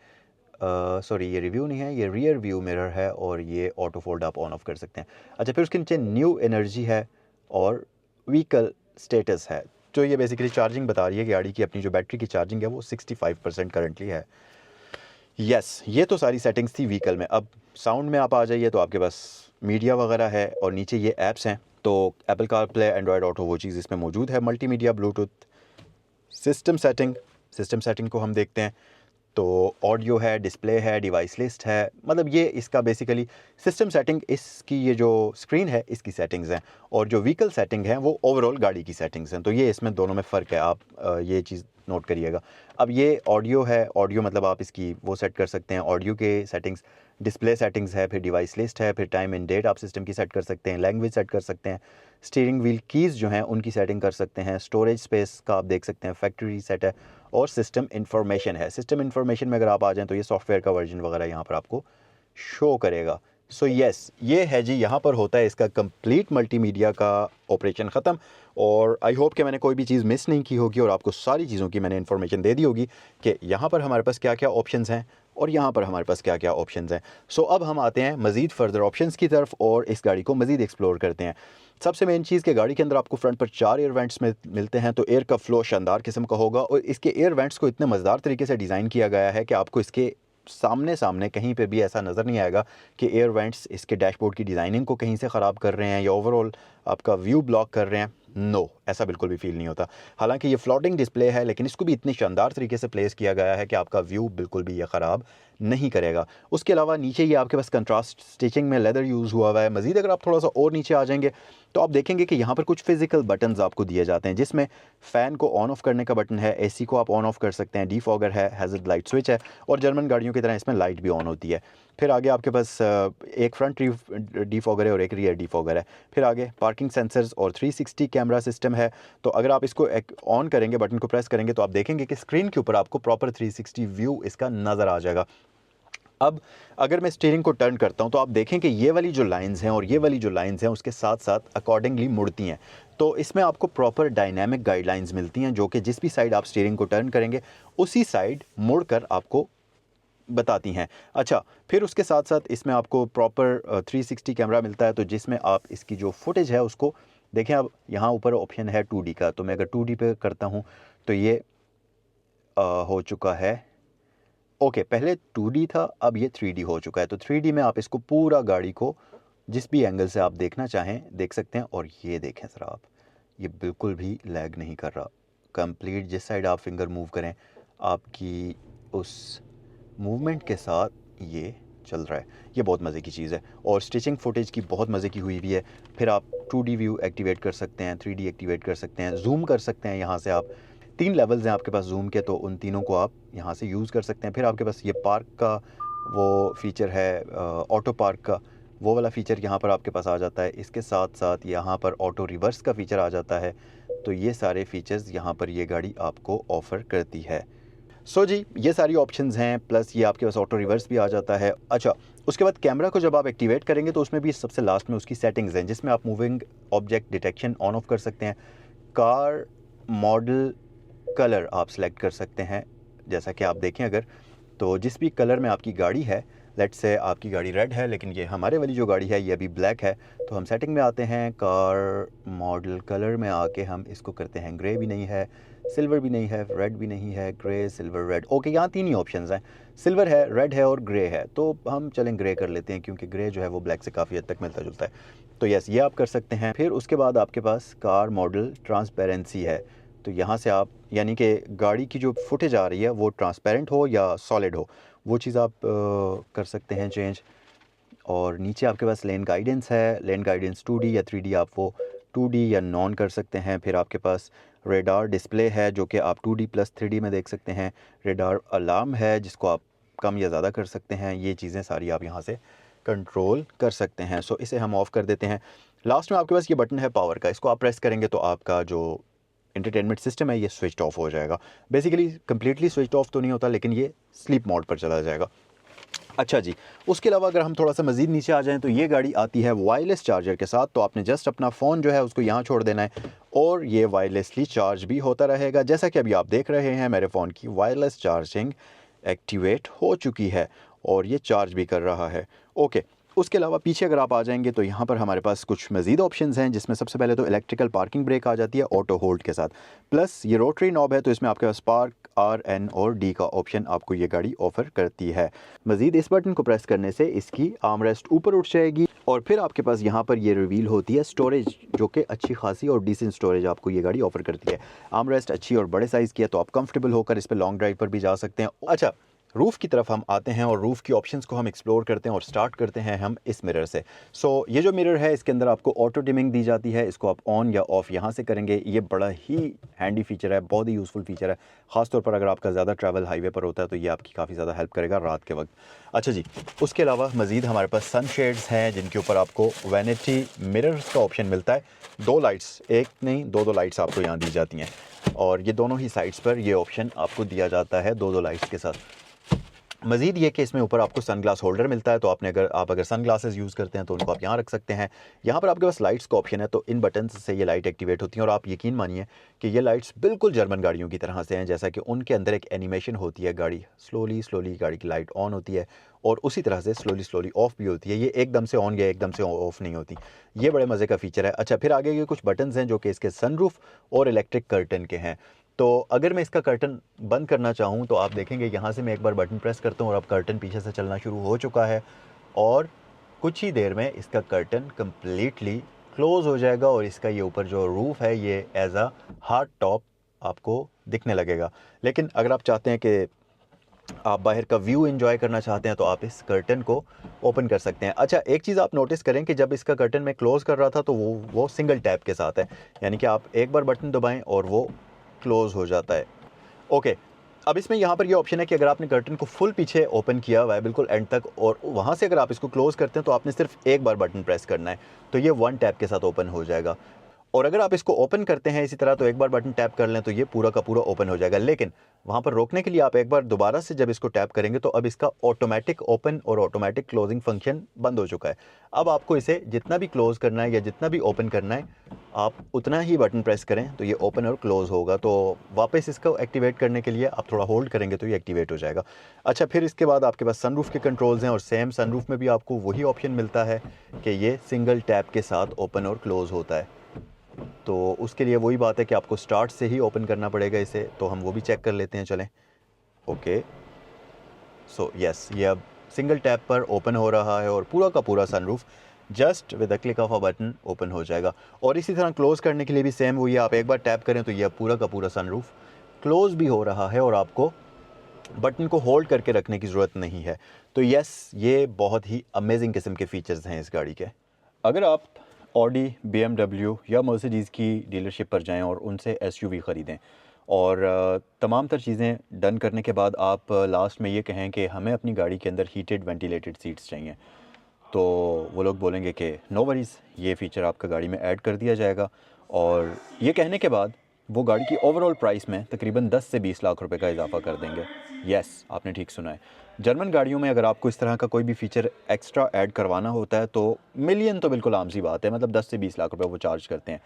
सॉरी, ये रिव्यू नहीं है, ये रियर व्यू मिरर है, और ये ऑटो फोल्ड आप ऑन ऑफ कर सकते हैं। अच्छा, फिर उसके नीचे न्यू एनर्जी है और व्हीकल स्टेटस है, जो ये बेसिकली चार्जिंग बता रही है कि गाड़ी की अपनी जो बैटरी की चार्जिंग है वो 65% करंटली है। यस, ये तो सारी सेटिंग्स थी व्हीकल में। अब साउंड में आप आ जाइए तो आपके पास मीडिया वगैरह है, और नीचे ये ऐप्स हैं, तो एप्पल कारप्ले, एंड्रॉयड ऑटो, वो चीज़ इसमें मौजूद है। मल्टीमीडिया, ब्लूटूथ, सिस्टम सेटिंग को हम देखते हैं तो ऑडियो है, डिस्प्ले है, डिवाइस लिस्ट है, मतलब ये इसका बेसिकली सिस्टम सेटिंग, इसकी ये जो स्क्रीन है इसकी सेटिंग्स हैं, और जो व्हीकल सेटिंग है वो ओवरऑल गाड़ी की सेटिंग्स हैं। तो ये इसमें दोनों में फ़र्क है, आप ये चीज़ नोट करिएगा। अब ये ऑडियो है, ऑडियो मतलब आप इसकी वो सेट कर सकते हैं, ऑडियो के सेटिंग्स, डिस्प्ले सेटिंग्स है, फिर डिवाइस लिस्ट है, फिर टाइम एंड डेट आप सिस्टम की सेट कर सकते हैं, लैंग्वेज सेट कर सकते हैं, स्टीयरिंग व्हील कीज़ जो हैं उनकी सेटिंग कर सकते हैं, स्टोरेज स्पेस का आप देख सकते हैं, फैक्ट्री रीसेट है, और सिस्टम इन्फॉर्मेशन है। सिस्टम इन्फॉर्मेशन में अगर आप आ जाएँ तो ये सॉफ्टवेयर का वर्जन वगैरह यहाँ पर आपको शो करेगा। सो यस, ये है जी, यहाँ पर होता है इसका कंप्लीट मल्टीमीडिया का ऑपरेशन ख़त्म। और आई होप कि मैंने कोई भी चीज़ मिस नहीं की होगी और आपको सारी चीज़ों की मैंने इन्फॉर्मेशन दे दी होगी कि यहाँ पर हमारे पास क्या क्या ऑप्शंस हैं और यहाँ पर हमारे पास क्या क्या ऑप्शंस हैं। सो अब हम आते हैं मज़ीद फर्दर ऑप्शंस की तरफ और इस गाड़ी को मज़ीद एक्सप्लोर करते हैं। सबसे मेन चीज़ कि गाड़ी के अंदर आपको फ्रंट पर 4 एयर वेंट्स मिलते हैं, तो एयर का फ्लो शानदार किस्म का होगा, और इसके एयर वेंट्स को इतने मज़ेदार तरीके से डिज़ाइन किया गया है कि आपको इसके सामने कहीं पे भी ऐसा नज़र नहीं आएगा कि एयर वेंट्स इसके डैशबोर्ड की डिज़ाइनिंग को कहीं से ख़राब कर रहे हैं या ओवरऑल आपका व्यू ब्लॉक कर रहे हैं। नो, ऐसा बिल्कुल भी फील नहीं होता। हालांकि ये फ्लोटिंग डिस्प्ले है, लेकिन इसको भी इतनी शानदार तरीके से प्लेस किया गया है कि आपका व्यू बिल्कुल भी ये ख़राब नहीं करेगा। उसके अलावा नीचे ये आपके पास कंट्रास्ट स्टिचिंग में लेदर यूज़ हुआ है। मज़ीद अगर आप थोड़ा सा और नीचे आ जाएंगे तो आप देखेंगे कि यहाँ पर कुछ फिजिकल बटन्स आपको दिए जाते हैं, जिसमें फ़ैन को ऑन ऑफ करने का बटन है, एसी को आप ऑन ऑफ कर सकते हैं, डीफॉगर है, हैज़र्ड लाइट स्विच है, और जर्मन गाड़ियों की तरह इसमें लाइट भी ऑन होती है। फिर आगे आपके पास एक फ्रंट डीफॉगर है और एक रियर डीफॉगर है। फिर आगे पार्किंग सेंसर्स और 360 कैमरा सिस्टम है। तो अगर आप इसको ऑन करेंगे, बटन को प्रेस करेंगे, तो आप देखेंगे कि स्क्रीन के ऊपर आपको प्रॉपर 360 व्यू इसका नज़र आ जाएगा। अब अगर मैं स्टीयरिंग को टर्न करता हूं तो आप देखें कि ये वाली जो लाइंस हैं और ये वाली जो लाइंस हैं उसके साथ साथ अकॉर्डिंगली मुड़ती हैं। तो इसमें आपको प्रॉपर डायनामिक गाइडलाइंस मिलती हैं जो कि जिस भी साइड आप स्टीयरिंग को टर्न करेंगे उसी साइड मुड़कर आपको बताती हैं। अच्छा, फिर उसके साथ साथ इसमें आपको प्रॉपर 360 कैमरा मिलता है, तो जिसमें आप इसकी जो फुटेज है उसको देखें। अब यहाँ ऊपर ऑप्शन है 2D का, तो मैं अगर 2D पे करता हूँ तो ये हो चुका है। ओके, पहले 2D था, अब ये 3D हो चुका है। तो 3D में आप इसको पूरा गाड़ी को जिस भी एंगल से आप देखना चाहें देख सकते हैं। और ये देखें ज़रा आप, ये बिल्कुल भी लैग नहीं कर रहा। कंप्लीट जिस साइड आप फिंगर मूव करें आपकी उस मूवमेंट के साथ ये चल रहा है। ये बहुत मज़े की चीज़ है और स्टिचिंग फुटेज की बहुत मज़े की हुई है। फिर आप 2D व्यू एक्टिवेट कर सकते हैं, 3D एक्टिवेट कर सकते हैं, जूम कर सकते हैं। यहाँ से आप 3 लेवल्स हैं आपके पास जूम के, तो उन तीनों को आप यहाँ से यूज़ कर सकते हैं। फिर आपके पास ये पार्क का वो फीचर है, ऑटो पार्क का वो वाला फ़ीचर यहाँ पर आपके पास आ जाता है। इसके साथ साथ यहाँ पर ऑटो रिवर्स का फ़ीचर आ जाता है। तो ये सारे फीचर्स यहाँ पर ये गाड़ी आपको ऑफ़र करती है। सो जी, ये सारी ऑप्शंस हैं, प्लस ये आपके पास ऑटो रिवर्स भी आ जाता है। अच्छा, उसके बाद कैमरा को जब आप एक्टिवेट करेंगे तो उसमें भी सबसे लास्ट में उसकी सेटिंग्स हैं जिसमें आप moving object detection on off कर सकते हैं। कार मॉडल कलर आप सेलेक्ट कर सकते हैं। जैसा कि आप देखें अगर, तो जिस भी कलर में आपकी गाड़ी है, लेट्स से आपकी गाड़ी रेड है लेकिन ये हमारे वाली जो गाड़ी है ये अभी ब्लैक है, तो हम सेटिंग में आते हैं, कार मॉडल कलर में आके हम इसको करते हैं ग्रे भी नहीं है, सिल्वर भी नहीं है, रेड भी नहीं है, ग्रे सिल्वर रेड। ओके, यहाँ 3 ही ऑप्शंस हैं, सिल्वर है, रेड है और ग्रे है। तो हम चलें ग्रे कर लेते हैं क्योंकि ग्रे जो है वो ब्लैक से काफ़ी हद तक मिलता जुलता है। तो यस, ये आप कर सकते हैं। फिर उसके बाद आपके पास कार मॉडल ट्रांसपेरेंसी है। तो यहाँ से आप, यानी कि गाड़ी की जो फुटेज आ रही है वो ट्रांसपेरेंट हो या सॉलिड हो, वो चीज़ आप कर सकते हैं चेंज। और नीचे आपके पास लेन गाइडेंस है, लेन गाइडेंस 2D या 3D, आप वो 2D या नॉन कर सकते हैं। फिर आपके पास रेडार डिस्प्ले है जो कि आप 2D प्लस 3D में देख सकते हैं। रेडार अलार्म है जिसको आप कम या ज़्यादा कर सकते हैं। ये चीज़ें सारी आप यहाँ से कंट्रोल कर सकते हैं। सो इसे हम ऑफ़ कर देते हैं। लास्ट में आपके पास ये बटन है पावर का, इसको आप प्रेस करेंगे तो आपका जो एंटरटेनमेंट सिस्टम है ये स्विच ऑफ हो जाएगा। बेसिकली कम्प्लीटली स्विच ऑफ तो नहीं होता लेकिन ये स्लीप मोड पर चला जाएगा। अच्छा जी, उसके अलावा अगर हम थोड़ा सा मज़ीद नीचे आ जाएं तो ये गाड़ी आती है वायरलेस चार्जर के साथ। तो आपने जस्ट अपना फ़ोन जो है उसको यहाँ छोड़ देना है और ये वायरलेसली चार्ज भी होता रहेगा। जैसा कि अभी आप देख रहे हैं मेरे फ़ोन की वायरलेस चार्जिंग एक्टिवेट हो चुकी है और ये चार्ज भी कर रहा है। ओके, उसके अलावा पीछे अगर आप आ जाएंगे तो यहाँ पर हमारे पास कुछ मज़ीद ऑप्शंस हैं जिसमें सबसे पहले तो इलेक्ट्रिकल पार्किंग ब्रेक आ जाती है ऑटो होल्ड के साथ, प्लस ये रोटरी नॉब है तो इसमें आपके पास पार्क, R, N और D का ऑप्शन आपको ये गाड़ी ऑफ़र करती है। मज़ीद इस बटन को प्रेस करने से इसकी आर्मरेस्ट ऊपर उठ जाएगी और फिर आपके पास यहाँ पर ये रिवील होती है स्टोरेज, जो कि अच्छी खासी और डिसेंट स्टोरेज आपको ये गाड़ी ऑफ़र करती है। आर्मरेस्ट अच्छी और बड़े साइज़ की है तो आप कंफर्टेबल होकर इस पर लॉन्ग ड्राइव पर भी जा सकते हैं। अच्छा, रूफ़ की तरफ हम आते हैं और रूफ़ की ऑप्शंस को हम एक्सप्लोर करते हैं और स्टार्ट करते हैं हम इस मिरर से। सो ये जो मिरर है इसके अंदर आपको ऑटो डिमिंग दी जाती है, इसको आप ऑन या ऑफ़ यहाँ से करेंगे। ये बड़ा ही हैंडी फीचर है, बहुत ही यूज़फुल फीचर है, ख़ासतौर पर अगर आपका ज़्यादा ट्रैवल हाईवे पर होता है तो ये आपकी काफ़ी ज़्यादा हेल्प करेगा रात के वक्त। अच्छा जी, उसके अलावा मज़ीद हमारे पास सन शेड्स हैं जिनके ऊपर आपको वैनिटी मिरर्स का ऑप्शन मिलता है। 2 लाइट्स, एक नहीं 2 लाइट्स आपको यहाँ दी जाती हैं और ये दोनों ही साइड्स पर ये ऑप्शन आपको दिया जाता है 2 लाइट्स के साथ। मज़ीद ये कि इसमें ऊपर आपको सन ग्लास होल्डर मिलता है, तो आपने अगर सन ग्लासेस यूज़ करते हैं तो उनको आप यहाँ रख सकते हैं। यहाँ पर आपके पास लाइट्स का ऑप्शन है, तो इन बटन से ये लाइट एक्टिवेट होती हैं और आप यकीन मानिए कि ये लाइट्स बिल्कुल जर्मन गाड़ियों की तरह से हैं, जैसा कि उनके अंदर एक एनिमेशन होती है, गाड़ी स्लोली गाड़ी की लाइट ऑन होती है और उसी तरह से स्लोली ऑफ़ भी होती है। ये एकदम से ऑन या एकदम से ऑफ़ नहीं होती। ये बड़े मज़े का फ़ीचर है। अच्छा, फिर आगे ये कुछ बटन्स हैं जो कि इसके सनरूफ और इलेक्ट्रिक कर्टन के हैं। तो अगर मैं इसका कर्टन बंद करना चाहूँ तो आप देखेंगे यहाँ से मैं एक बार बटन प्रेस करता हूँ और अब कर्टन पीछे से चलना शुरू हो चुका है और कुछ ही देर में इसका कर्टन कम्प्लीटली क्लोज़ हो जाएगा और इसका ये ऊपर जो रूफ़ है ये एज अ हार्ड टॉप आपको दिखने लगेगा। लेकिन अगर आप चाहते हैं कि आप बाहर का व्यू एंजॉय करना चाहते हैं तो आप इस कर्टन को ओपन कर सकते हैं। अच्छा, एक चीज़ आप नोटिस करें कि जब इसका कर्टन मैं क्लोज़ कर रहा था तो वो सिंगल टैप के साथ है, यानी कि आप एक बार बटन दबाएं और वो क्लोज़ हो जाता है। ओके, अब इसमें यहाँ पर ये ऑप्शन है कि अगर आपने कर्टन को फुल पीछे ओपन किया हुआ है बिल्कुल एंड तक और वहाँ से अगर आप इसको क्लोज़ करते हैं तो आपने सिर्फ एक बार बटन प्रेस करना है, तो ये 1 टैप के साथ ओपन हो जाएगा। और अगर आप इसको ओपन करते हैं इसी तरह तो एक बार बटन टैप कर लें तो ये पूरा का पूरा ओपन हो जाएगा, लेकिन वहाँ पर रोकने के लिए आप एक बार दोबारा से जब इसको टैप करेंगे तो अब इसका ऑटोमेटिक ओपन और ऑटोमेटिक क्लोजिंग फंक्शन बंद हो चुका है। अब आपको इसे जितना भी क्लोज़ करना है या जितना भी ओपन करना है आप उतना ही बटन प्रेस करें तो ये ओपन और क्लोज़ होगा। तो वापस इसको एक्टिवेट करने के लिए आप थोड़ा होल्ड करेंगे तो ये एक्टिवेट हो जाएगा। अच्छा, फिर इसके बाद आपके पास सनरूफ़ के कंट्रोल्स हैं और सेम सनरूफ़ में भी आपको वही ऑप्शन मिलता है कि ये सिंगल टैप के साथ ओपन और क्लोज़ होता है। तो उसके लिए वही बात है कि आपको स्टार्ट से ही ओपन करना पड़ेगा इसे, तो हम वो भी चेक कर लेते हैं, चलें। ओके, सो यस, ये अब सिंगल टैप पर ओपन हो रहा है और पूरा का पूरा sunroof just with the click of a button open हो जाएगा। और इसी तरह क्लोज़ करने के लिए भी सेम वही, आप एक बार टैप करें तो ये पूरा का पूरा सनरूफ क्लोज़ भी हो रहा है और आपको बटन को होल्ड करके रखने की ज़रूरत नहीं है। तो यस, ये बहुत ही अमेजिंग किस्म के फ़ीचर्स हैं इस गाड़ी के। अगर आप ऑडी, BMW या मर्सिडीज़ की डीलरशिप पर जाएं और उनसे SUV ख़रीदें और तमाम तर चीज़ें डन करने के बाद आप लास्ट में ये कहें कि हमें अपनी गाड़ी के अंदर हीटेड वेंटिलेटेड सीट्स चाहिए, तो वो लोग बोलेंगे कि नो वरीज़, ये फ़ीचर आपका गाड़ी में ऐड कर दिया जाएगा। और ये कहने के बाद वो गाड़ी की ओवरऑल प्राइस में तकरीबन 10 से 20 लाख रुपए का इजाफा कर देंगे। यस, आपने ठीक सुना है। जर्मन गाड़ियों में अगर आपको इस तरह का कोई भी फ़ीचर एक्स्ट्रा ऐड करवाना होता है तो मिलियन तो बिल्कुल आम सी बात है, मतलब 10 से 20 लाख रुपए वो चार्ज करते हैं।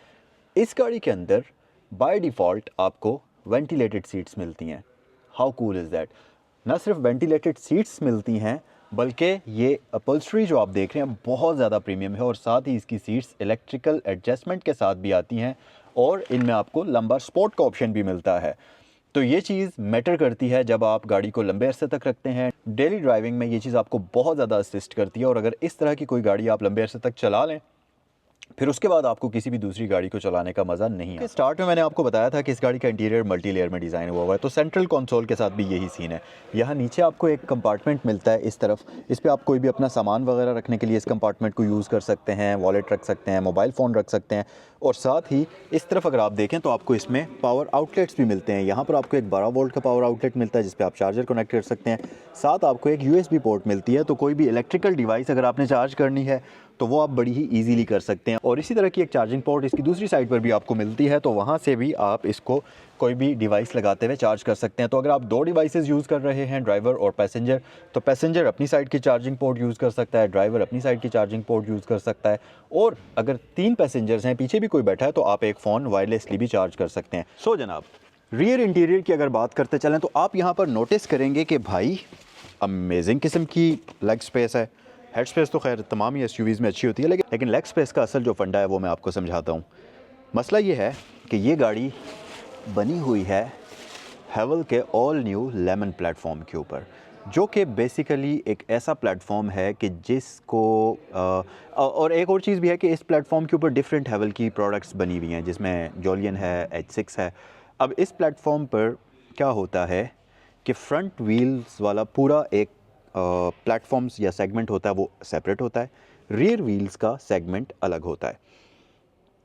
इस गाड़ी के अंदर बाय डिफ़ॉल्ट आपको वेंटिलेटेड सीट्स मिलती हैं। How cool is that. ना सिर्फ वेंटिलेटेड सीट्स मिलती हैं बल्कि ये अपल्स्ट्री जो आप देख रहे हैं बहुत ज़्यादा प्रीमियम है और साथ ही इसकी सीट्स इलेक्ट्रिकल एडजस्टमेंट के साथ भी आती हैं और इनमें आपको लंबा स्पोर्ट का ऑप्शन भी मिलता है। तो ये चीज़ मैटर करती है जब आप गाड़ी को लंबे अरसे तक रखते हैं। डेली ड्राइविंग में ये चीज़ आपको बहुत ज़्यादा असिस्ट करती है और अगर इस तरह की कोई गाड़ी आप लंबे अरसे तक चला लें फिर उसके बाद आपको किसी भी दूसरी गाड़ी को चलाने का मज़ा नहीं आता। स्टार्ट में मैंने आपको बताया था कि इस गाड़ी का इंटीरियर मल्टी लेयर में डिज़ाइन हुआ है, तो सेंट्रल कंसोल के साथ भी यही सीन है। यहाँ नीचे आपको एक कंपार्टमेंट मिलता है इस तरफ, इस पे आप कोई भी अपना सामान वगैरह रखने के लिए इस कंपार्टमेंट को यूज़ कर सकते हैं, वॉलेट रख सकते हैं, मोबाइल फ़ोन रख सकते हैं। और साथ ही इस तरफ अगर आप देखें तो आपको इसमें पावर आउटलेट्स भी मिलते हैं। यहाँ पर आपको एक 12 वोल्ट का पावर आउटलेट मिलता है जिस पे आप चार्जर कनेक्ट कर सकते हैं। साथ आपको एक USB पोर्ट मिलती है, तो कोई भी इलेक्ट्रिकल डिवाइस अगर आपने चार्ज करनी है तो वो आप बड़ी ही ईजीली कर सकते हैं। और इसी तरह की एक चार्जिंग पोर्ट इसकी दूसरी साइड पर भी आपको मिलती है, तो वहाँ से भी आप इसको कोई भी डिवाइस लगाते हुए चार्ज कर सकते हैं। तो अगर आप 2 डिवाइसेस यूज़ कर रहे हैं, ड्राइवर और पैसेंजर, तो पैसेंजर अपनी साइड की चार्जिंग पोर्ट यूज़ कर सकता है, ड्राइवर अपनी साइड की चार्जिंग पोर्ट यूज़ कर सकता है। और अगर 3 पैसेंजर्स हैं, पीछे भी कोई बैठा है, तो आप एक फ़ोन वायरलेसली भी चार्ज कर सकते हैं। सो जनाब, रियर इंटीरियर की अगर बात करते चलें तो आप यहाँ पर नोटिस करेंगे कि भाई अमेजिंग किस्म की लेग स्पेस है। हेड स्पेस तो खैर तमाम ही SUVs में अच्छी होती है, लेकिन लेग स्पेस का असल जो फंडा है वो मैं आपको समझाता हूँ। मसला ये है कि ये गाड़ी बनी हुई है हेवल के ऑल न्यू लेमन प्लेटफॉर्म के ऊपर, जो कि बेसिकली एक ऐसा प्लेटफॉर्म है कि जिसको और एक और चीज़ भी है कि इस प्लेटफॉर्म के ऊपर डिफरेंट हेवल की प्रोडक्ट्स बनी हुई हैं, जिसमें जोलियन है, H6 है। अब इस प्लेटफॉर्म पर क्या होता है कि फ्रंट व्हील्स वाला पूरा एक प्लेटफॉर्म्स या सेगमेंट होता है वो सेपरेट होता है, रियर व्हील्स का सेगमेंट अलग होता है।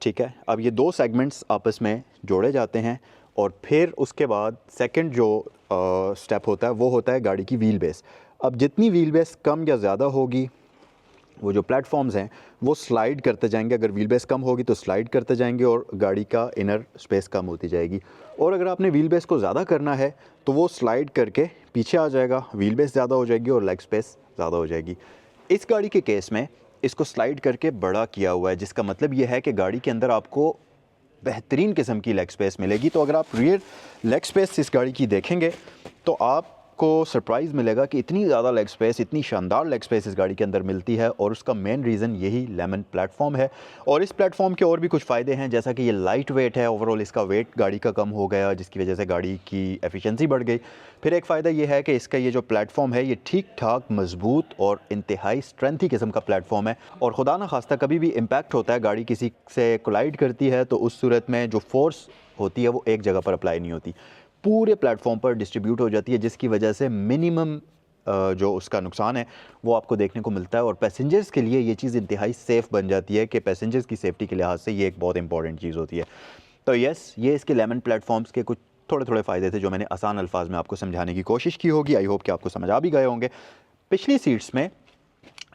ठीक है, अब ये 2 सेगमेंट्स आपस में जोड़े जाते हैं और फिर उसके बाद सेकंड जो स्टेप होता है वो होता है गाड़ी की व्हील बेस। अब जितनी व्हील बेस कम या ज़्यादा होगी वो जो प्लेटफॉर्म्स हैं वो स्लाइड करते जाएंगे। अगर व्हील बेस कम होगी तो स्लाइड करते जाएंगे और गाड़ी का इनर स्पेस कम होती जाएगी। और अगर आपने व्हील बेस को ज़्यादा करना है तो वो स्लाइड करके पीछे आ जाएगा, व्हील बेस ज़्यादा हो जाएगी और लेग स्पेस ज़्यादा हो जाएगी। इस गाड़ी के केस में इसको स्लाइड करके बड़ा किया हुआ है, जिसका मतलब ये है कि गाड़ी के अंदर आपको बेहतरीन किस्म की लेग स्पेस मिलेगी। तो अगर आप रियर लेग स्पेस इस गाड़ी की देखेंगे तो आपको सरप्राइज़ मिलेगा कि इतनी ज़्यादा लेग स्पेस, इतनी शानदार लेग स्पेस इस गाड़ी के अंदर मिलती है। और उसका मेन रीज़न यही लेमन प्लेटफॉर्म है। और इस प्लेटफॉर्म के और भी कुछ फ़ायदे हैं, जैसा कि ये लाइट वेट है, ओवरऑल इसका वेट गाड़ी का कम हो गया, जिसकी वजह से गाड़ी की एफिशिएंसी बढ़ गई। फिर एक फ़ायदा ये है कि इसका ये जो प्लेटफॉर्म है ये ठीक ठाक मजबूत और इंतहाई स्ट्रेंथी किस्म का प्लेटफॉर्म है। और खुदा न खास्ता कभी भी इम्पैक्ट होता है, गाड़ी किसी से कोलाइड करती है, तो उस सूरत में जो फोर्स होती है वो एक जगह पर अप्लाई नहीं होती, पूरे प्लेटफॉर्म पर डिस्ट्रीब्यूट हो जाती है, जिसकी वजह से मिनिमम जो उसका नुकसान है वो आपको देखने को मिलता है। और पैसेंजर्स के लिए ये चीज़ इंतहाई सेफ़ बन जाती है कि पैसेंजर्स की सेफ्टी के लिहाज से ये एक बहुत इंपॉर्टेंट चीज़ होती है। तो यस, ये इसके लेमन प्लेटफॉर्म्स के कुछ थोड़े फ़ायदे थे जो मैंने आसान अल्फाज में आपको समझाने की कोशिश की होगी। आई होप कि आपको समझ आ भी गए होंगे। पिछली सीट्स में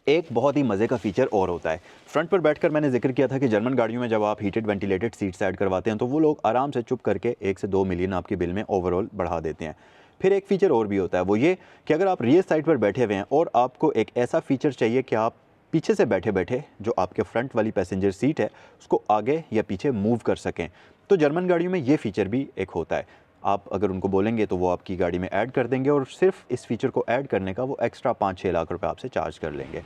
एक बहुत ही मज़े का फ़ीचर और होता है। फ्रंट पर बैठकर मैंने ज़िक्र किया था कि जर्मन गाड़ियों में जब आप हीटेड वेंटिलेटेड सीट्स ऐड करवाते हैं तो वो लोग आराम से चुप करके 1 से 2 मिलियन आपके बिल में ओवरऑल बढ़ा देते हैं। फिर एक फ़ीचर और भी होता है, वो ये कि अगर आप रियर साइड पर बैठे हुए हैं और आपको एक ऐसा फ़ीचर चाहिए कि आप पीछे से बैठे बैठे जो आपके फ्रंट वाली पैसेंजर सीट है उसको आगे या पीछे मूव कर सकें, तो जर्मन गाड़ियों में ये फ़ीचर भी एक होता है। आप अगर उनको बोलेंगे तो वो आपकी गाड़ी में ऐड कर देंगे और सिर्फ इस फीचर को ऐड करने का वो एक्स्ट्रा 5-6 लाख रुपए आपसे चार्ज कर लेंगे।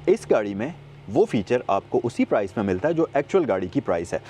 इस गाड़ी में वो फीचर आपको उसी प्राइस में मिलता है जो एक्चुअल गाड़ी की प्राइस है।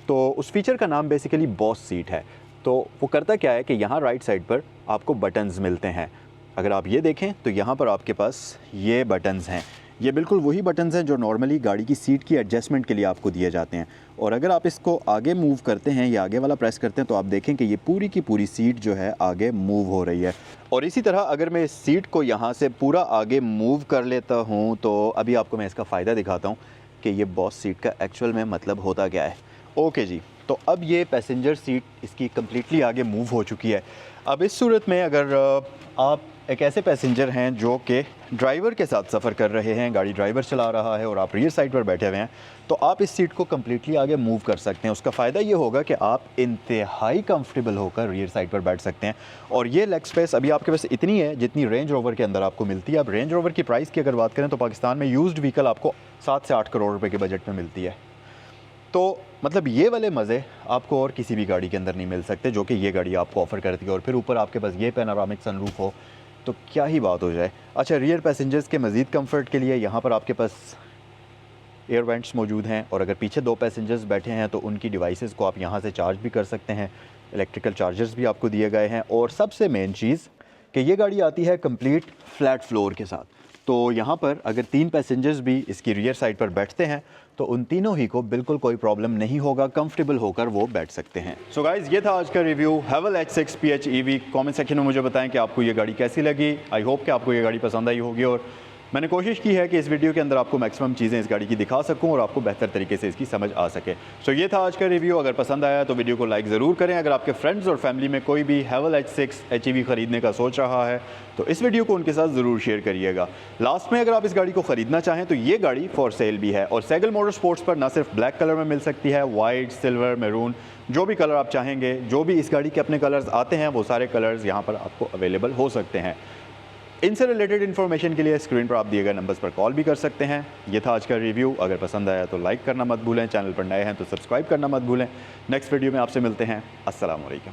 तो उस फीचर का नाम बेसिकली बॉस सीट है। तो वो करता क्या है कि यहाँ राइट साइड पर आपको बटन्स मिलते हैं। अगर आप ये देखें तो यहाँ पर आपके पास ये बटन्स हैं। ये बिल्कुल वही बटन्स हैं जो नॉर्मली गाड़ी की सीट की एडजस्टमेंट के लिए आपको दिए जाते हैं। और अगर आप इसको आगे मूव करते हैं या आगे वाला प्रेस करते हैं तो आप देखें कि ये पूरी की पूरी सीट जो है आगे मूव हो रही है। और इसी तरह अगर मैं इस सीट को यहाँ से पूरा आगे मूव कर लेता हूँ तो अभी आपको मैं इसका फ़ायदा दिखाता हूँ कि ये बॉस सीट का एक्चुअल में मतलब होता क्या है। ओके जी, तो अब ये पैसेंजर सीट इसकी कम्प्लीटली आगे मूव हो चुकी है। अब इस सूरत में अगर आप एक ऐसे पैसेंजर हैं जो कि ड्राइवर के साथ सफ़र कर रहे हैं, गाड़ी ड्राइवर चला रहा है और आप रियर साइड पर बैठे हुए हैं, तो आप इस सीट को कम्प्लीटली आगे मूव कर सकते हैं। उसका फ़ायदा ये होगा कि आप इंतहाई कंफर्टेबल होकर रियर साइड पर बैठ सकते हैं। और ये लेग स्पेस अभी आपके पास इतनी है जितनी रेंज रोवर के अंदर आपको मिलती है। अब रेंज रोवर की प्राइस की अगर बात करें तो पाकिस्तान में यूज्ड व्हीकल आपको 7 से 8 करोड़ रुपए के बजट में मिलती है। तो मतलब ये वाले मज़े आपको और किसी भी गाड़ी के अंदर नहीं मिल सकते जो कि ये गाड़ी आपको ऑफ़र करती है। और फिर ऊपर आपके पास ये पैनोरामिक सनरूफ हो तो क्या ही बात हो जाए। अच्छा, रियर पैसेंजर्स के मज़ीद कंफर्ट के लिए यहाँ पर आपके पास एयर वेंट्स मौजूद हैं और अगर पीछे 2 पैसेंजर्स बैठे हैं तो उनकी डिवाइसेस को आप यहाँ से चार्ज भी कर सकते हैं। इलेक्ट्रिकल चार्जर्स भी आपको दिए गए हैं और सबसे मेन चीज़ कि ये गाड़ी आती है कंप्लीट फ्लैट फ्लोर के साथ। तो यहाँ पर अगर 3 पैसेंजर्स भी इसकी रियर साइड पर बैठते हैं तो उन तीनों ही को बिल्कुल कोई प्रॉब्लम नहीं होगा, कंफर्टेबल होकर वो बैठ सकते हैं। सो गाइज़, ये था आज का review हैवल H6 PHEV। Comment section में मुझे बताएं कि आपको ये गाड़ी कैसी लगी। आई होप कि आपको ये गाड़ी पसंद आई होगी और मैंने कोशिश की है कि इस वीडियो के अंदर आपको मैक्सिमम चीज़ें इस गाड़ी की दिखा सकूं और आपको बेहतर तरीके से इसकी समझ आ सके। सो ये था आज का रिव्यू। अगर पसंद आया तो वीडियो को लाइक ज़रूर करें। अगर आपके फ्रेंड्स और फैमिली में कोई भी हैवल H6 HEV ख़रीदने का सोच रहा है तो इस वीडियो को उनके साथ ज़रूर शेयर करिएगा। लास्ट में अगर आप इस गाड़ी को ख़रीदना चाहें तो ये गाड़ी फॉर सेल भी है और सैगल मोटर स्पोर्ट्स पर ना सिर्फ ब्लैक कलर में मिल सकती है, वाइट, सिल्वर, मैरून, जो भी कलर आप चाहेंगे, जो भी इस गाड़ी के अपने कलर्स आते हैं वो सारे कलर्स यहाँ पर आपको अवेलेबल हो सकते हैं। इनसे रिलेटेड इन्फॉर्मेशन के लिए स्क्रीन पर आप दिए गए नंबर्स पर कॉल भी कर सकते हैं। ये था आज का रिव्यू। अगर पसंद आया तो लाइक करना मत भूलें, चैनल पर नए हैं तो सब्सक्राइब करना मत भूलें। नेक्स्ट वीडियो में आपसे मिलते हैं। अस्सलाम वालेकुम।